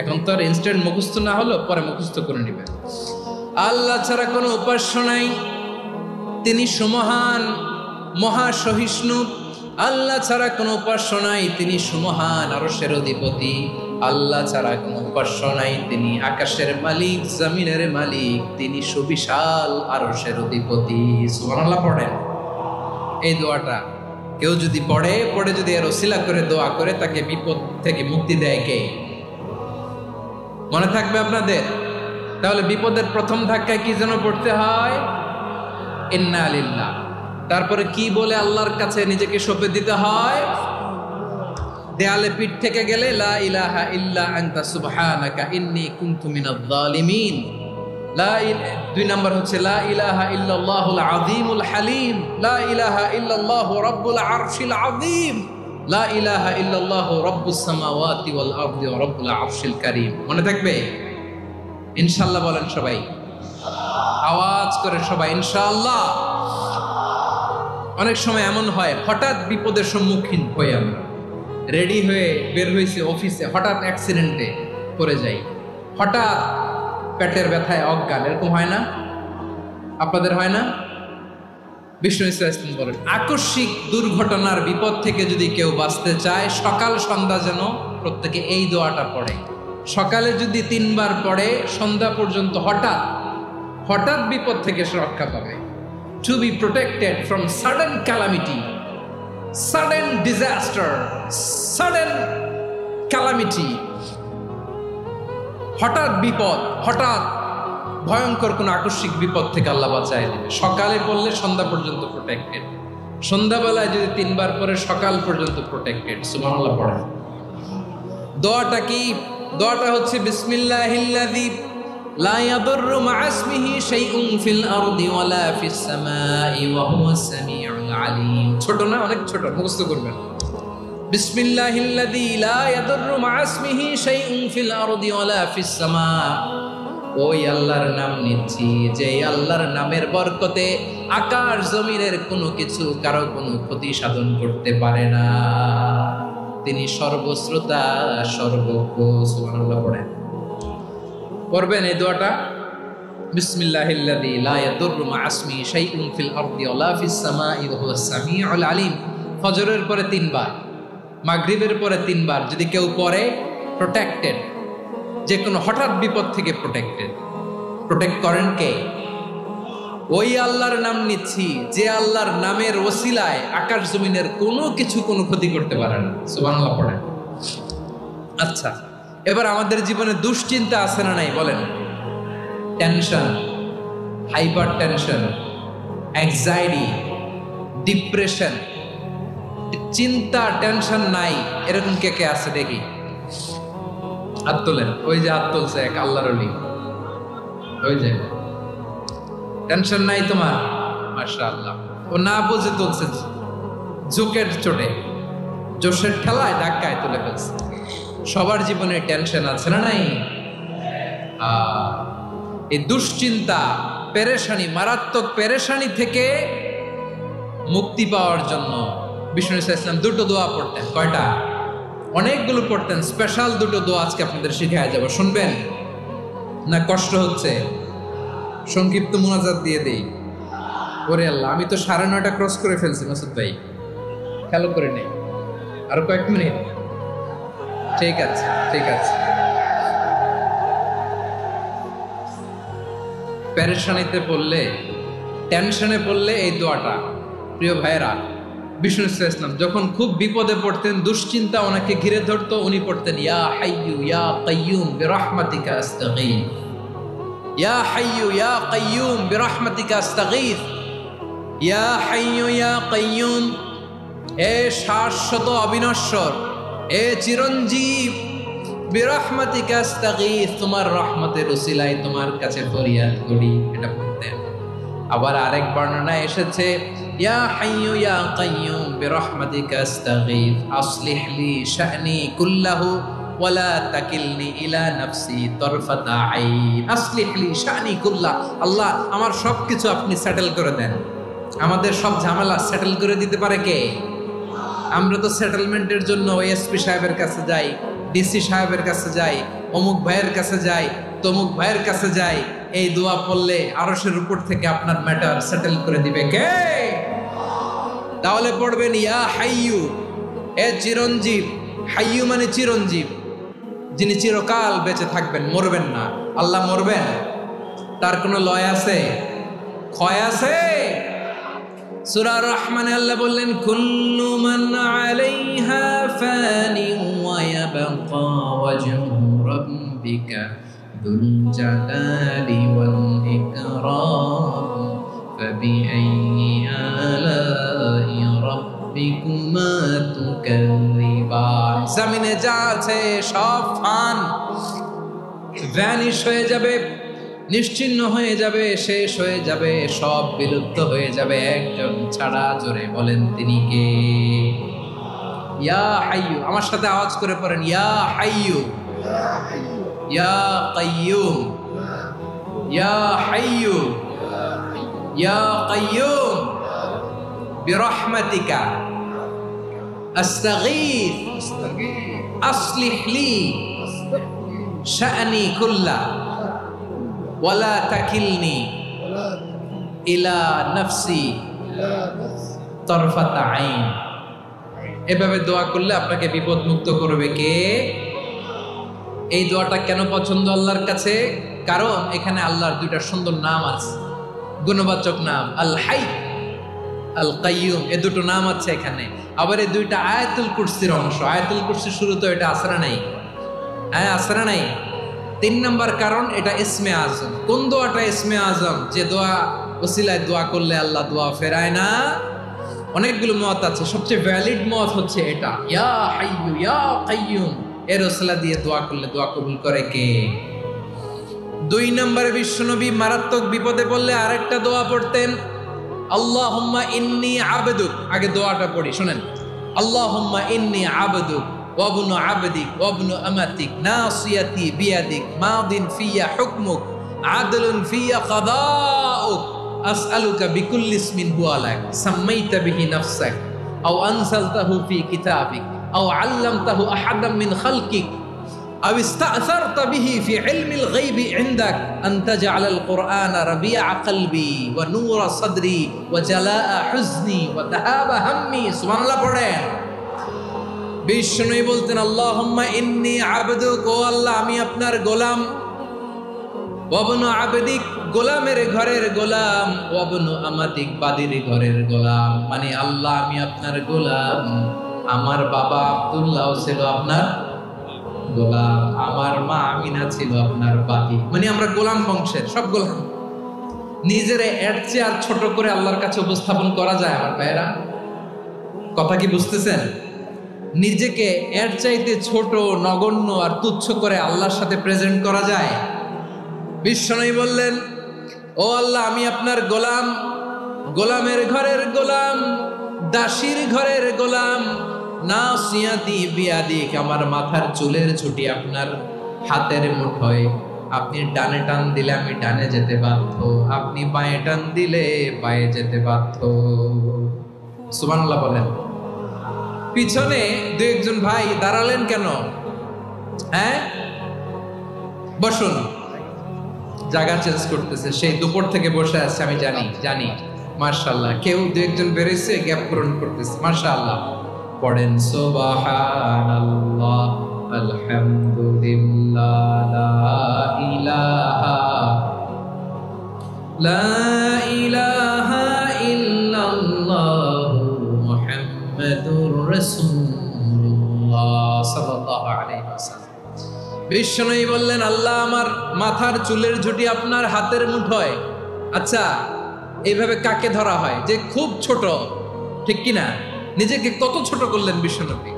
এখন তো আর ইনস্ট্যান্ট মুখস্থ না হলো, পরে মুখস্থ করে নেবেন। আল্লাহ ছাড়া কোনো উপাস্য নাই, তিনি সুমহান, মহাসহিষ্ণু। আল্লাহ ছাড়া কোনো উপাস্য নাই, তিনি সুমহান, আরশের অধিপতি। আল্লাহ ছাড়া কোনো উপাস্য নাই, তিনি আকাশের মালিক, জমিনের মালিক, তিনি সুবিশাল আরশের অধিপতি। সুবহানাল্লাহ পড়েন। এই দোয়াটা কেউ যদি পড়ে যদি এর ওসিলা করে দোয়া করে, তাকে বিপদ থেকে মুক্তি দেয় কে? মনে থাকবে আপনাদের? তাহলে বিপদের প্রথম ধাক্কায় কি যেন পড়তে হয়? ইন্না লিল্লাহ। তারপরে কি বলে আল্লাহর কাছে নিজেকে সঁপে দিতে হয়? দেয়ালে পিঠ থেকে গেলে লা ইলাহা ইল্লা আনতা সুবহানাকা ইন্নী কুনতু মিনাজ জালিমিন। দুই নাম্বার হচ্ছে লা ইলাহা ইল্লাল্লাহুল আযীমুল হালিম, লা ইলাহা ইল্লাল্লাহু রাব্বুল আরশিল আযীম, লা ইলাহা ইল্লাল্লাহু রাব্বুস সামাওয়াতি ওয়াল আরদি ওয়া রাব্বুল আরশিল কারীম। মনে থাকবে? ইনশাআল্লাহ বলেন সবাই, আওয়াজ করে সবাই ইনশাআল্লাহ। অনেক সময় এমন হয়, হঠাৎ বিপদের সম্মুখীন হই আমরা, রেডি হয়ে বের হয়েছে অফিসে, হঠাৎ অ্যাক্সিডেন্টে পড়ে যাই, হঠাৎ পেটের ব্যথায় অজ্ঞান, এরকম হয় না? আপনাদের হয় না? বিষ্ণু ইসলাম বলেন, আকস্মিক দুর্ঘটনার বিপদ থেকে যদি কেউ বাঁচতে চায়, সকাল সন্ধ্যা যেন প্রত্যেকে এই দোয়াটা পড়ে। সকালে যদি 3 বার পড়ে, সন্ধ্যা পর্যন্ত হঠাৎ বিপদ থেকে সে রক্ষা পাবে। To be protected from sudden calamity, sudden disaster, sudden calamity, হঠাৎ বিপদ, হঠাৎ ভয়ঙ্কর কোন আকস্মিক বিপদ থেকে আল্লাহ বাঁচায় দেবে। সকালে পড়লে সন্ধ্যা পর্যন্ত প্রোটেক্টেড, সন্ধ্যাবেলায় যদি 3 বার পরে সকাল পর্যন্ত প্রোটেক্টেড। সুবহানাল্লাহ পড়ে। দোয়াটা কি? দোয়াটা হচ্ছে বিসমিল্লাহিল্লাযী লা ইয়াদুররু মা ইসমিহি শাইউন ফিল আরদি ওয়ালা ফিস সামাই ওয়া হুয়াস সামিউল আলিম। ছোট না? অনেক ছোট, মুখস্থ করবেন। বিসমিল্লাহিল্লাযী লা ইয়াদুররু মা ইসমিহি শাইউন ফিল আরদি ওয়ালা ফিস সামা। ওই আল্লাহর নাম নিচ্ছি, যে আল্লাহর নামের বরকতে আকাশ জমিনের কোনো কিছু কারো কোনো ক্ষতি সাধন করতে পারে না। তিনি সর্বশ্রোতা, সর্বজ্ঞ। সুবহানাল্লাহ পড়েন। পড়বেন এই দোয়াটা, বিসমিল্লাহিল্লাযী লা ইয়াদুররু মা ইসমিহি শাইউন ফিল আরদি ওয়ালা ফিস সামাই ওয়া হুয়াস সামিউল আলিম। ফজরের পরে 3 বার, মাগরিবের পরে 3 বার যদি কেউ পড়ে, প্রোটেক্টেড, যে কোনো হঠাৎ বিপদ থেকে প্রোটেক্টেড। প্রোটেক্ট করেন কে? ওই আল্লাহর নাম নিচ্ছি, যে আল্লাহর নামের ওসিলায় আকাশ জমিনের কোনো কিছু কোনো ক্ষতি করতে পারে না। সুবহানাল্লাহ পড়েন। আচ্ছা, এবার আমাদের জীবনে দুশ্চিন্তা আছে না নাই বলেন? Tension, hyper tension, anxiety, depression, চিন্তা, টেনশন নাই, এরকম কে কে আছে দেখি? হাত তোলেন। ওই যে হাত তুলছে এক আল্লাহর ওলি, ওই যে টেনশন নাই তোমার, মাশাআল্লাহ। ও না বুঝে তুলছে, জোকের চোটে, জোশের ঠেলায় ধাক্কায় তুলে ফেলছে। সবার জীবনে টেনশন আছে না নাই? এই দুশ্চিন্তা, পেরেশানি, মারাত্মক পেরেশানি থেকে মুক্তি পাওয়ার জন্য বিষ্ণু ইসলাম 2টো দোয়া পড়তেন। কয়টা? অনেকগুলো পড়তেন। স্পেশাল 2টো দোয়া আজকে আপনাদের শিখায় যাব, শুনবেন না? কষ্ট হচ্ছে? সংক্ষিপ্ত মুনাজাত দিয়ে দেই। ওরে আল্লাহ, আমি তো 9:30 ক্রস করে ফেলছি মাসুদ ভাই, খেয়াল করে নেই। আরো কয়েক মিনিট? ঠিক আছে, ঠিক আছে। পেরেশানিতে পড়লে, টেনশনে পড়লে এই দোয়াটা, প্রিয় ভাইয়েরা, বিষ্ণু ইসলাম যখন খুব বিপদে পড়তেন, দুশ্চিন্তা ওনাকে ঘিরে ধরতো, উনি পড়তেন ইয়া হাইয়ু ইয়া কাইয়ুম বিরহমাতিকা আস্তাগীথ, ইয়া হাইয়ু ইয়া কাইয়ুম বিরহমাতিকা আস্তাগীথ, ইয়া হাইয়ু ইয়া কাইয়ুম, এ শাশ্বত অবিনশ্বর, এ চিরঞ্জীব, বিরহমাতিকা আস্তাগীথ, তোমার রহমতের উসিলায় তোমার কাছে ফরিয়াদ করি। এটা পড়তেন। আবার আরেক বর্ণনায় এসেছে ইয়া হাইয়ু ইয়া কাইয়ুম বিরহমাতিকা আস্তাগীথ আসলিহ লি শা'নি কুল্লাহু ওয়ালা তাকিলনি ইলা নাফসি তরফাতা আইন। আসলিহ লি শা'নি কুল্লাহ, আল্লাহ আমার সবকিছু আপনি সেটেল করে দেন। আমাদের সব ঝামেলা সেটেল করে দিতে পারে কে? আমরা তো সেটেলমেন্টের জন্য এসপি সাহেবের কাছে যাই, ডিসি সাহেবের কাছে যাই, অমুক ভাইয়ের কাছে যাই, তমুক ভাইয়ের কাছে যাই। এই দোয়া পড়লে আরশের উপর থেকে আপনার ম্যাটার সেটেল করে দিবে কে? তাহলে পড়বেন ইয়া হাইয়ু, এ চিরঞ্জীব। হাইয়ু মানে চিরঞ্জীব, যিনি চিরকাল বেঁচে থাকবেন, মরবেন না। আল্লাহ মরবেন? তার কোনো লয় আছে? ক্ষয় আছে? সূরা রহমানে আল্লাহ বললেন, কুল্লু মান আলাইহা ফানি ওয়া ইয়াবকা ওয়াজহু রাব্বিকা যুল জালালি ওয়াল ইকরাম ফাবিআইয়ি আলাই রাব্বিকুমা তুকাযিবান। জমিনে যা আছে সব ফান, ভ্যানিশ হয়ে যাবে, নিশ্চিহ্ন হয়ে যাবে, শেষ হয়ে যাবে, সব বিলুপ্ত হয়ে যাবে, একজন ছাড়া। জোরে বলেন তিনি কে? ইয়া হাইয়ু। আমার সাথে আওয়াজ করে পড়েন, ইয়া হাইয়ু, ইয়া কাইয়ুম, ইয়া হাইয়ু, ইয়া কাইয়ুম বিরহমাতিকা আস্তাগীথ আসলিহ লি শা'নি কুল্লা ওয়ালা তাকিলনি ইলা নাফসি তরফাত আইন। এভাবে দোয়া করলে আপনাকে বিপদ মুক্ত করবে কে? এই দোয়াটা কেন পছন্দ আল্লাহর কাছে? কারণ এখানে আল্লাহর দুইটা সুন্দর নাম আছে, গুণবাচক নাম, আল হাই, আল কাইয়ুম। এই দুটো নাম আছে এখানে। আবার এই দুইটা আয়াতুল কুরসির অংশ। আয়াতুল কুরসির শুরু তো এটা আসরা নাই, হ্যাঁ আসরা নাই। 3 নম্বর কারণ, এটা ইসমে আজম। কোন দোয়াটা ইসমে আজম? যে দোয়া ওসিলায় দোয়া করলে আল্লাহ দোয়া ফেরায় না। অনেকগুলো মত আছে, সবচেয়ে ভ্যালিড মত হচ্ছে এটা, ইয়া হাইয়ু ইয়া কাইয়ুম। এর ওসিলা দিয়ে দোয়া করলে দোয়া কবুল করে কে? 2 নম্বরে বিশ্বনবী মারাত্মক বিপদে পড়লে আরেকটা দোয়া পড়তেন, আল্লাহুম্মা ইন্নী আবদুক। আগে দোয়াটা পড়ি, শুনেন। আল্লাহুম্মা ইন্নী আবদুক ওয়াবনু আবদিক ওয়াবনু আমাতিক নাসিয়াতি বিয়াদিক মাদিন ফিয়া হুকমুক আদলুন ফিয়া কাদাউক আসআলুকা বিকুল্লি ইসমিন হুয়া লাক সাম্মাইতা বিহি নাফসাক আও আনসালতাহু ফি কিতাবিক আও আল্লামতাহু আহাদাম মিন খালকিক আও ইস্তা'সারতা বিহি ফি ইলমিল গায়বি ইনদাক আন তাজআলাল কুরআনা রাবিআ কলবি ওয়া নূরা সাদরি ওয়া জালাআ হুজনি ওয়া তাহাবা হাম্মি। সুবহানাল্লাহ পড়েন। বিষ্ণু বলতেন, আল্লাহুম্মা ইন্নী আবদুক, ও আল্লাহ আমি আপনার গোলাম, ওয়াবনু আবদিক, গোলামের ঘরের গোলাম, ওয়াবনু আমাতিক, বাদির ঘরের গোলাম। মানে আল্লাহ আমি আপনার গোলাম। আমার বাবা আব্দুল্লাহ ছিল আপনার গোলাম, আমার মা আমিনা ছিল আপনার বাদি। মানে আমরা গোলাম বংশের, সব গোলাম। নিজেরে এর চেয়ে আর ছোট করে আল্লাহর কাছে উপস্থাপন করা যায় আমার ভাইয়েরা? কথা কি বুঝতেছেন? নিজেকে এর চাইতে ছোট, নগণ্য আর তুচ্ছ করে আল্লাহর সাথে প্রেজেন্ট করা যায়? বিশ্বনবী বললেন, ও আল্লাহ আমি আপনার গোলাম, গোলামের ঘরের গোলাম, দাসীর ঘরের গোলাম। নাসিয়াতি বিয়াদিক, আমার মাথার চুলের ছুটি আপনার হাতের মুঠোয়। আপনি ডানে টান দিলে আমি ডানে যেতে বাধ্য, আপনি বাঁয়ে টান দিলে বাঁয়ে যেতে বাধ্য। সুবহানাল্লাহ বলেন। পিছনে 2-1 ভাই দাঁড়ালেন কেন? হ্যাঁ বসুন। জায়গা চেঞ্জ করতেছে, সেই দুপুর থেকে বসে আছে আমি জানি। মাশাআল্লাহ। কেউ 2-1 বেরোইছে, গ্যাপ পূরণ করতেছে। মাশাআল্লাহ। পড়েন সুবহানাল্লাহ আলহামদুলিল্লাহ লা ইলাহা ইল্লাল্লাহ মুহাম্মাদুর রাসূলুল্লাহ সাল্লাল্লাহু আলাইহি ওয়াসাল্লাম। বিশ্বনবী বললেন, আল্লাহ আমার মাথার চুলের ঝুঁটি আপনার হাতের মুঠোয়। আচ্ছা, এইভাবে কাকে ধরা হয়? যে খুব ছোট, ঠিক কিনা? নিজেকে কত ছোট করলেন বিশ্বনবী।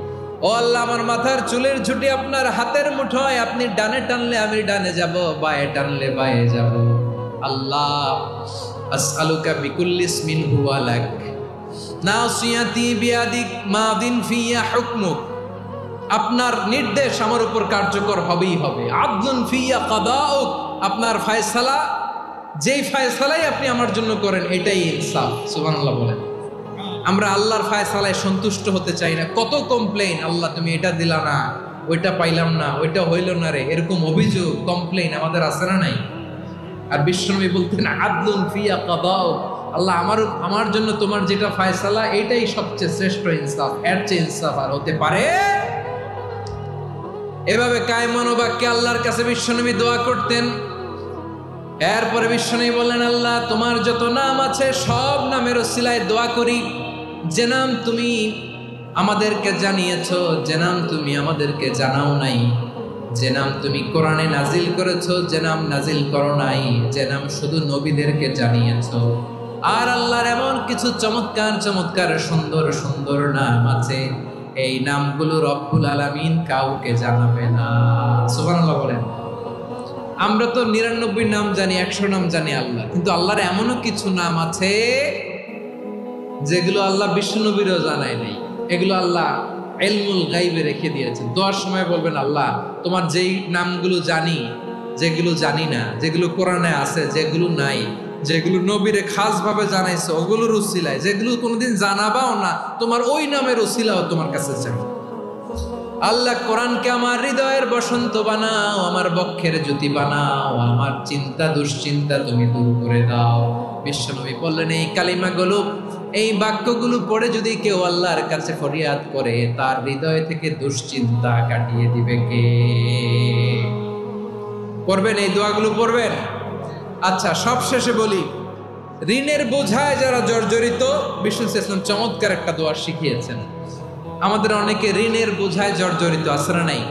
ও আল্লাহ আমার মাথার চুলের ঝুঁটি আপনার হাতের মুঠোয়, আপনি ডানে টানলে আমি ডানে যাব, বাঁয়ে টানলে বাঁয়ে যাব। আল্লাহ আসআলুকা বিকুল্লি ইসমিন হুয়া লাক নাসিয়াতি বিয়াদিক মাদিন ফিয়া হুকমুক, আপনার নির্দেশ আমার উপর কার্যকর হবেই হবে। আদলুন ফিয়া কাদাউক, আপনার ফয়সালা, যেই ফয়সালাই আপনি আমার জন্য করেন এটাই ইনসাফ। সুবহানাল্লাহ বলেন। আমরা আল্লাহর ফয়সালায় সন্তুষ্ট হতে চাই না। কত কমপ্লেইন, আল্লাহ তুমি এটা দিলা না, ওইটা পাইলাম না, ওইটা হইল না রে, এরকম অভিযোগ, কমপ্লেইন আমাদের আছে না নাই? আর বিশ্বনবী বলতেন, আদলুন ফিয়া কাদাউক, আল্লাহ আমার জন্য তোমার যেটা ফয়সালা এটাই সবচেয়ে শ্রেষ্ঠ ইনসাফ, এর চেয়ে ইনসাফ আর হতে পারে? এভাবে কায়মন বাক্যে আল্লাহর কাছে বিশ্বনবী দোয়া করতেন। এরপরে বিশ্বনবী বললেন, আল্লাহ তোমার যত নাম আছে সব নামের ওসিলায় দোয়া করি, যে নাম তুমি আমাদেরকে জানিয়েছো, যে নাম তুমি আমাদেরকে জানাও নাই, যে নাম তুমি কোরআনে নাজিল করেছো, যে নাম নাজিল করো নাই, যে নাম শুধু নবীদেরকে জানিয়েছো। আর আল্লাহর এমন কিছু চমৎকার চমৎকার সুন্দর সুন্দর নাম আছে, এই নামগুলো রব্বুল আলামিন কাউকে জানাবে না। সুবহানাল্লাহ বলেন। আমরা তো 99 নাম জানি, 100 নাম জানি আল্লাহ, কিন্তু আল্লাহর এমনও কিছু নাম আছে যেগুলো আল্লাহ বিশ্বনবীরও জানায় নাই। এগুলো আল্লাহ ইলমুল গায়বে রেখে দিয়েছেন। দোয়ার সময় বলবেন, আল্লাহ তোমার যেই নামগুলো জানি, যেগুলো জানি না, যেগুলো কোরআনে আছে, যেগুলো নাই, যেগুলো নবীরে খাস ভাবে জানাইছো ওগুলোর উসিলায়, যেগুলো কোনোদিন জানাবাও না, তোমার ওই নামের উসিলাও তোমার কাছে চাই। আল্লাহ কোরআনকে আমার হৃদয়ের বসন্ত বানাও, আমার বক্ষের জ্যোতি বানাও, আমার চিন্তা দুশ্চিন্তা তুমি দূর করে দাও। বিশ্বনবী বললেন, এই কালিমাগুলো, এই বাক্যগুলো পড়ে যদি কেউ আল্লাহর কাছে ফরিয়াদ করে, তার হৃদয় থেকে দুশ্চিন্তা কাটিয়ে দিবে কে? পড়বেন, এই দোয়াগুলো পড়বেন। আচ্ছা, সব শেষে বলি, ঋণের বোঝায় যারা জর্জরিত, বিষ্ণু ইসলাম চমৎকার একটা দোয়া শিখিয়েছেন। আমাদের অনেকে ঋণের বোঝায় জর্জরিত, আছে না নাই?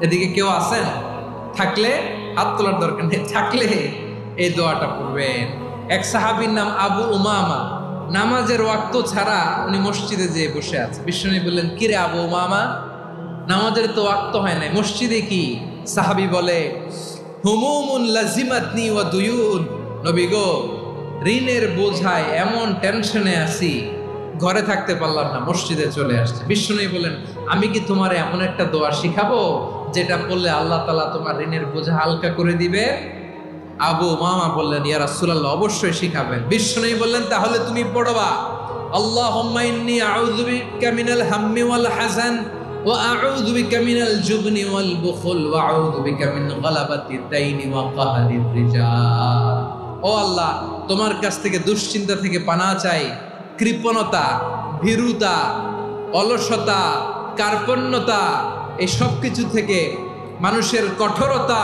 এদিকে কেউ আছেন? থাকলে হাত তোলার দরকার নেই, থাকলে এই দোয়াটা পড়বেন। এক সাহাবীর নাম আবু উমামা, নামাজের ওয়াক্ত ছাড়া উনি মসজিদে যেয়ে বসে আছে। বিশ্বনবী বললেন, কিরে আবু উমামা, নামাজের তো ওয়াক্ত হয় নাই, মসজিদে কি? সাহাবী বলে, হুমুমুন লাজিমাতনি ওয়া দুয়ুন। নবী গো, ঋণের বোঝায় এমন টেনশনে আছি, ঘরে থাকতে পারলাম না, মসজিদে চলে আসছে। বিশ্বনবী বলেন, আমি কি তোমার এমন একটা দোয়া শিখাবো যেটা পড়লে আল্লাহ তাআলা তোমার ঋণের বোঝা হালকা করে দিবে? আবু উমামা বললেন, ইয়া রাসূলুল্লাহ, অবশ্যই শিখাবেন। বিশ্বনবী বললেন, তাহলে তুমি পড়বা, আল্লাহুম্মা ইন্নী আউযু বিকা মিনাল হাম্মি ওয়াল হাযান ওয়া আউযু বিকা মিনাল জুবনি ওয়াল বুখল ওয়া আউযু বিকা মিন গালাবাতিদ দাইনি ওয়া কাহরির রিজাল। ও আল্লাহ, তোমার কাছ থেকে দুশ্চিন্তা থেকে পানাহ চাই, কৃপণতা, ভীরুতা, অলসতা, কার্পণ্যতা, এই সব কিছু থেকে, মানুষের কঠোরতা,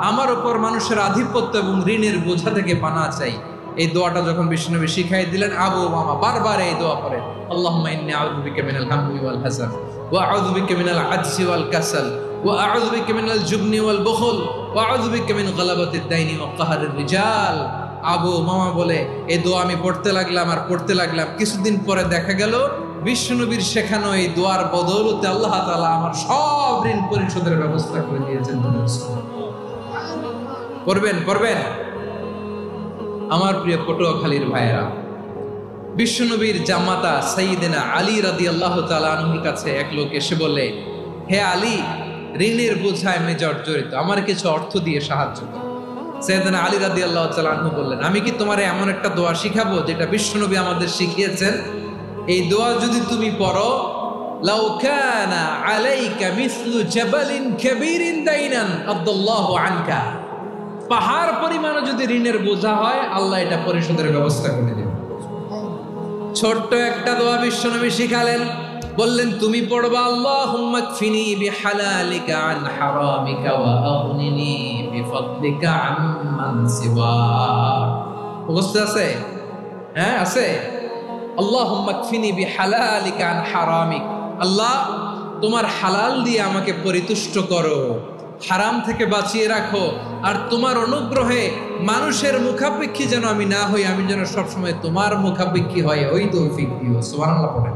আমার উপর মানুষের আধিপত্য এবং ঋণের বোঝা থেকে পানাহ চাই। এই দোয়াটা যখন বিশ্বনবী শিখাই দিলেন, আবু উমামা বারবার এই দোয়া পড়েন, আল্লাহুম্মা ইন্নী আউযু বিকা মিনাল হাম্মি ওয়াল হাযান ওয়া আউযু বিকা মিনাল আজজি ওয়াল কাসাল ওয়া আউযু বিকা মিনাল জুবনি ওয়াল বুখল ওয়া আউযু বিকা মিন গালাবাতিদ দাইনি ওয়া কাহরির রিজাল। আবু উমামা বলে, এই দোয়া আমি পড়তে লাগলাম আর পড়তে লাগলাম, কিছুদিন পরে দেখা গেল বিশ্বনবীর শেখানো এই দোয়ার বদৌলতে আল্লাহ তাআলা আমার সব ঋণ পরিশোধের ব্যবস্থা করে দিয়েছেন। পড়বেন, পড়বেন। আমার প্রিয় পটুয়াখালীর ভাইয়েরা, বিশ্বনবীর জামাতা সাইয়েদনা আলী রাদিয়াল্লাহু তাআলা আনহুর কাছে এক লোক এসে বলে, হে আলী, ঋণের বোঝায় আমি জর্জরিত, আমার কিছু অর্থ দিয়ে সাহায্য করো। সাইয়েদনা আলী রাদিয়াল্লাহু তাআলা আনহু বললেন, আমি কি তোমারে এমন একটা দোয়া শিখাবো যেটা বিশ্বনবী আমাদের শিখিয়েছেন? এই দোয়া যদি তুমি পড়ো, লাউ কানা আলাইকা মিসলু জাবালিন কাবীরিন দাইনান আদাল্লাহু আনকা, পাহাড় পরিমাণও যদি ঋণের বোঝা হয়, আল্লাহ এটা পরিশোধের ব্যবস্থা করে দেবেন। ছোট্ট একটা দোয়া বিশ্বনবী শিখালেন, বললেন, তুমি পড়বা, আল্লাহুম্মা কফিনি বিহালালিকা আন হারামিকা ওয়া আগনিনি বিফদলিকা আম্মান সিওয়াক। মুখস্থ আছে? হ্যাঁ, আছে। আল্লাহুম্মা কফিনি বিহালালিকা আন হারামিক, আল্লাহ তোমার হালাল দিয়ে আমাকে পরিতুষ্ট করো, হারাম থেকে বাঁচিয়ে রাখো, আর তোমার অনুগ্রহে মানুষের মুখাপেক্ষী যেন আমি না হই, আমি যেন সবসময় তোমার মুখাপেক্ষী হয়, ওই তৌফিক দিও। সুবহানাল্লাহ পড়েন।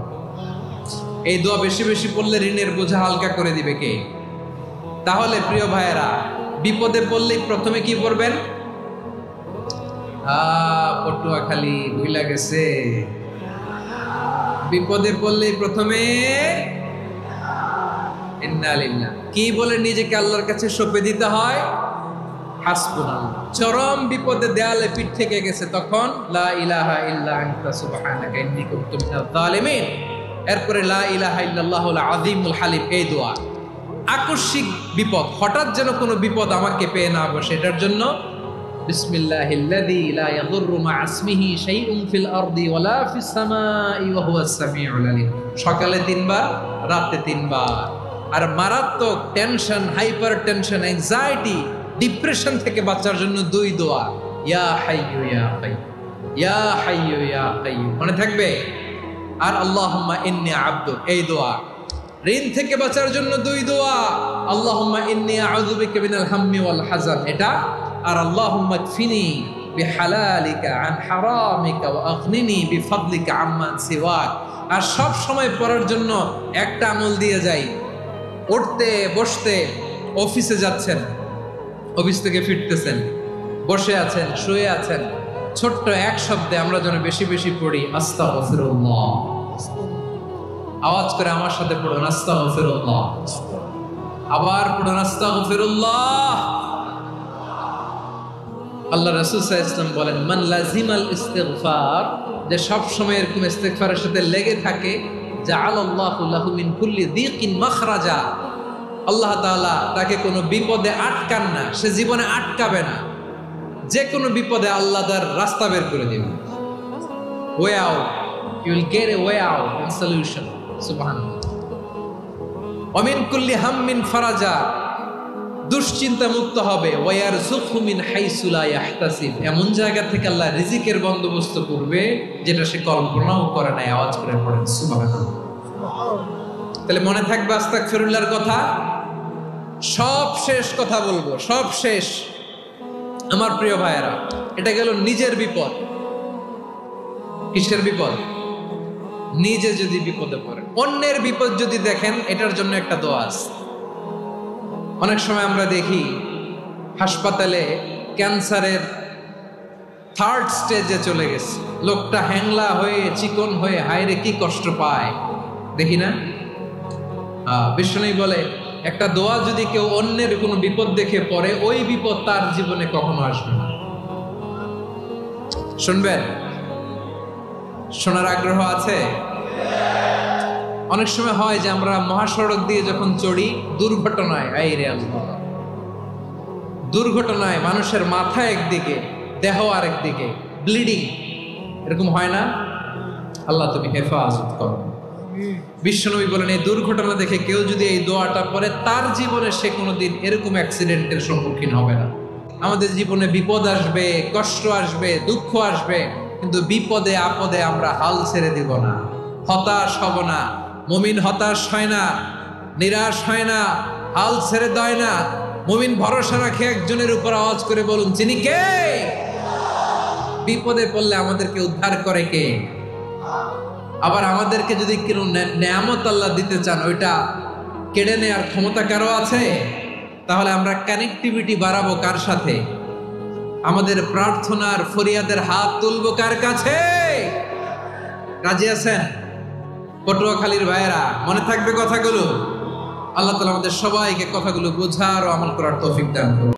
এই দোয়া বেশি বেশি পড়লে ঋণের বোঝা হালকা করে দিবে কে? তাহলে প্রিয় ভাইয়েরা, বিপদে পড়লেই প্রথমে কি পড়বেন? পটুয়াখালী ভুইলা গেছে। বিপদে পড়লেই প্রথমে ইন্না লিল্লাহ কি বলে নিজেকে আল্লাহর কাছে সঁপে দিতে হয়? হাসবুনাল্লাহ। চরম বিপদে দেয়ালে পিঠ থেকে গেছে, তখন লা ইলাহা ইল্লা আনতা সুবহানাকা ইন্নী কুনতু মিনাজ জালিমিন। এরপরে লা ইলাহা ইল্লাল্লাহুল আযীমুল হালিম, এই দোয়া। আকস্মিক বিপদ, হঠাৎ যেন কোনো বিপদ আমাকে পেয়ে না বসে, এটার জন্য বিসমিল্লাহিল্লাযী লা ইয়াদুররু মা ইসমিহি শাইউন ফিল আরদি ওয়ালা ফিস সামাই ওয়া হুয়াস সামিউল আলীম। সকালে 3 বার, রাতে 3 বার। আর মারাত্মক tension, hyper tension, anxiety, depression থেকে বাঁচার জন্য দুই দোয়া, ইয়া হাইয়ু ইয়া কাইয়্যুম, ইয়া হাইয়ু ইয়া কাইয়্যুম, মনে থাকবে। আর আল্লাহুম্মা ইন্নী আবদুক, এই দোয়া। ঋণ থেকে বাঁচার জন্য দুই দোয়া, আল্লাহুম্মা ইন্নী আউযু বিকা মিনাল হাম্মি ওয়াল হাযান, এটা। আর আল্লাহুম্মা কফিনি বিহালালিকা আন হারামিকা ওয়া আগনিনি বিফাদলিকা আম্মান সিওয়াক। আর সব সময় পড়ার জন্য একটা আমল দিয়ে যাই, উঠতে বসতে, অফিসে যাচ্ছেন, অফিস থেকে ফিরতেছেন, বসে আছেন, শুয়ে আছেন, ছোট্ট এক শব্দে আমরা যেন বেশি বেশি পড়ি আস্তাগফিরুল্লাহ। আওয়াজ করে আমার সাথে পড়ুন আস্তাগফিরুল্লাহ, আবার পড়ুন আস্তাগফিরুল্লাহ। আল্লাহ রাসূল সাল্লাল্লাহু আলাইহি ওয়াসাল্লাম বলেন, মান লাজিমাল ইস্তিগফার, যে সব সময় এরকম ইস্তিগফারের সাথে লেগে থাকে, জাআলাল্লাহু লাহু মিন কুল্লি যিকিন মাখরাজা, আল্লাহ তাআলা তাকে কোনো বিপদে আটকান না, সে জীবনে আটকাবে না, যে কোনো বিপদে আল্লাহ তার রাস্তা বের করে দিবেন। Way out, you will get a way out and solution. সুবহানাল্লাহ। ওয়া মিন কুল্লি হাম্মিন ফারাজা, দুশ্চিন্তা মুক্ত হবে। ওয়া ইয়ারযুকহু মিন হাইসু লা ইয়াহতাসিব, এমন জায়গা থেকে আল্লাহ রিজিকের বন্দোবস্ত করবে যেটা সে কল্পনাও করে নাই। আওয়াজ করে পড়েন সুবহানাল্লাহ। তাহলে মনে থাকবে আস্তাগফিরুল্লাহর কথা। সব শেষ কথা বলবো, সব শেষ আমার প্রিয় ভাইয়েরা। এটা গেল নিজের বিপদ। কিসের বিপদ? নিজে যদি বিপদে পড়ে। অন্যের বিপদ যদি দেখেন, এটার জন্য একটা দোয়া আছে। অনেক সময় আমরা দেখি হাসপাতালে ক্যান্সারের 3rd স্টেজে চলে গেছে, লোকটা হ্যাংলা হয়ে, চিকন হয়ে, হায়রে কি কষ্ট পায়, দেখি না? বিষ্ণু বলে, একটা দোয়া যদি কেউ অন্যের কোনো বিপদ দেখে পড়ে, ওই বিপদ তার জীবনে কখনো আসবে না। শুনবেন? শোনার আগ্রহ আছে? অনেক সময় হয় যে আমরা মহাসড়ক দিয়ে যখন চড়ি, দুর্ঘটনায়, আইরে আল্লাহ, দুর্ঘটনায় মানুষের মাথা একদিকে, দেহ আরেক দিকে, ব্লিডিং, এরকম হয় না? আল্লাহ তুমি হেফাজত করো। বিশ্বনবী বলেন, এই দুর্ঘটনা দেখে কেউ যদি এই দোয়াটা পড়ে, তার জীবনে সে কোনোদিন এরকম অ্যাক্সিডেন্টের সম্মুখীন হবে না। আমাদের জীবনে বিপদ আসবে, কষ্ট আসবে, দুঃখ আসবে, কিন্তু বিপদে আপদে আমরা হাল ছেড়ে দিব না, হতাশ হব না। মুমিন হতাশ হয় না, নিরাশ হয় না, হাল ছেড়ে দেয় না। মুমিন ভরসা রাখে একজনের উপর। আওয়াজ করে বলুন, যিনি কে? বিপদে পড়লে আমাদেরকে উদ্ধার করে কে? আবার আমাদেরকে যদি কোনো নেয়ামত আল্লাহ দিতে চান, ওইটা কেড়ে নেওয়ার ক্ষমতা কারো আছে? তাহলে আমরা কানেক্টিভিটি বাড়াবো কার সাথে? আমাদের প্রার্থনার ফরিয়াদের হাত তুলবো কার কাছে? রাজি আছেন? পটুয়াখালীর ভাইয়েরা, মনে থাকবে কথাগুলো? আল্লাহ তাআলা আমাদের সবাইকে কথাগুলো বোঝার ও আমল করার তৌফিক দান করুন।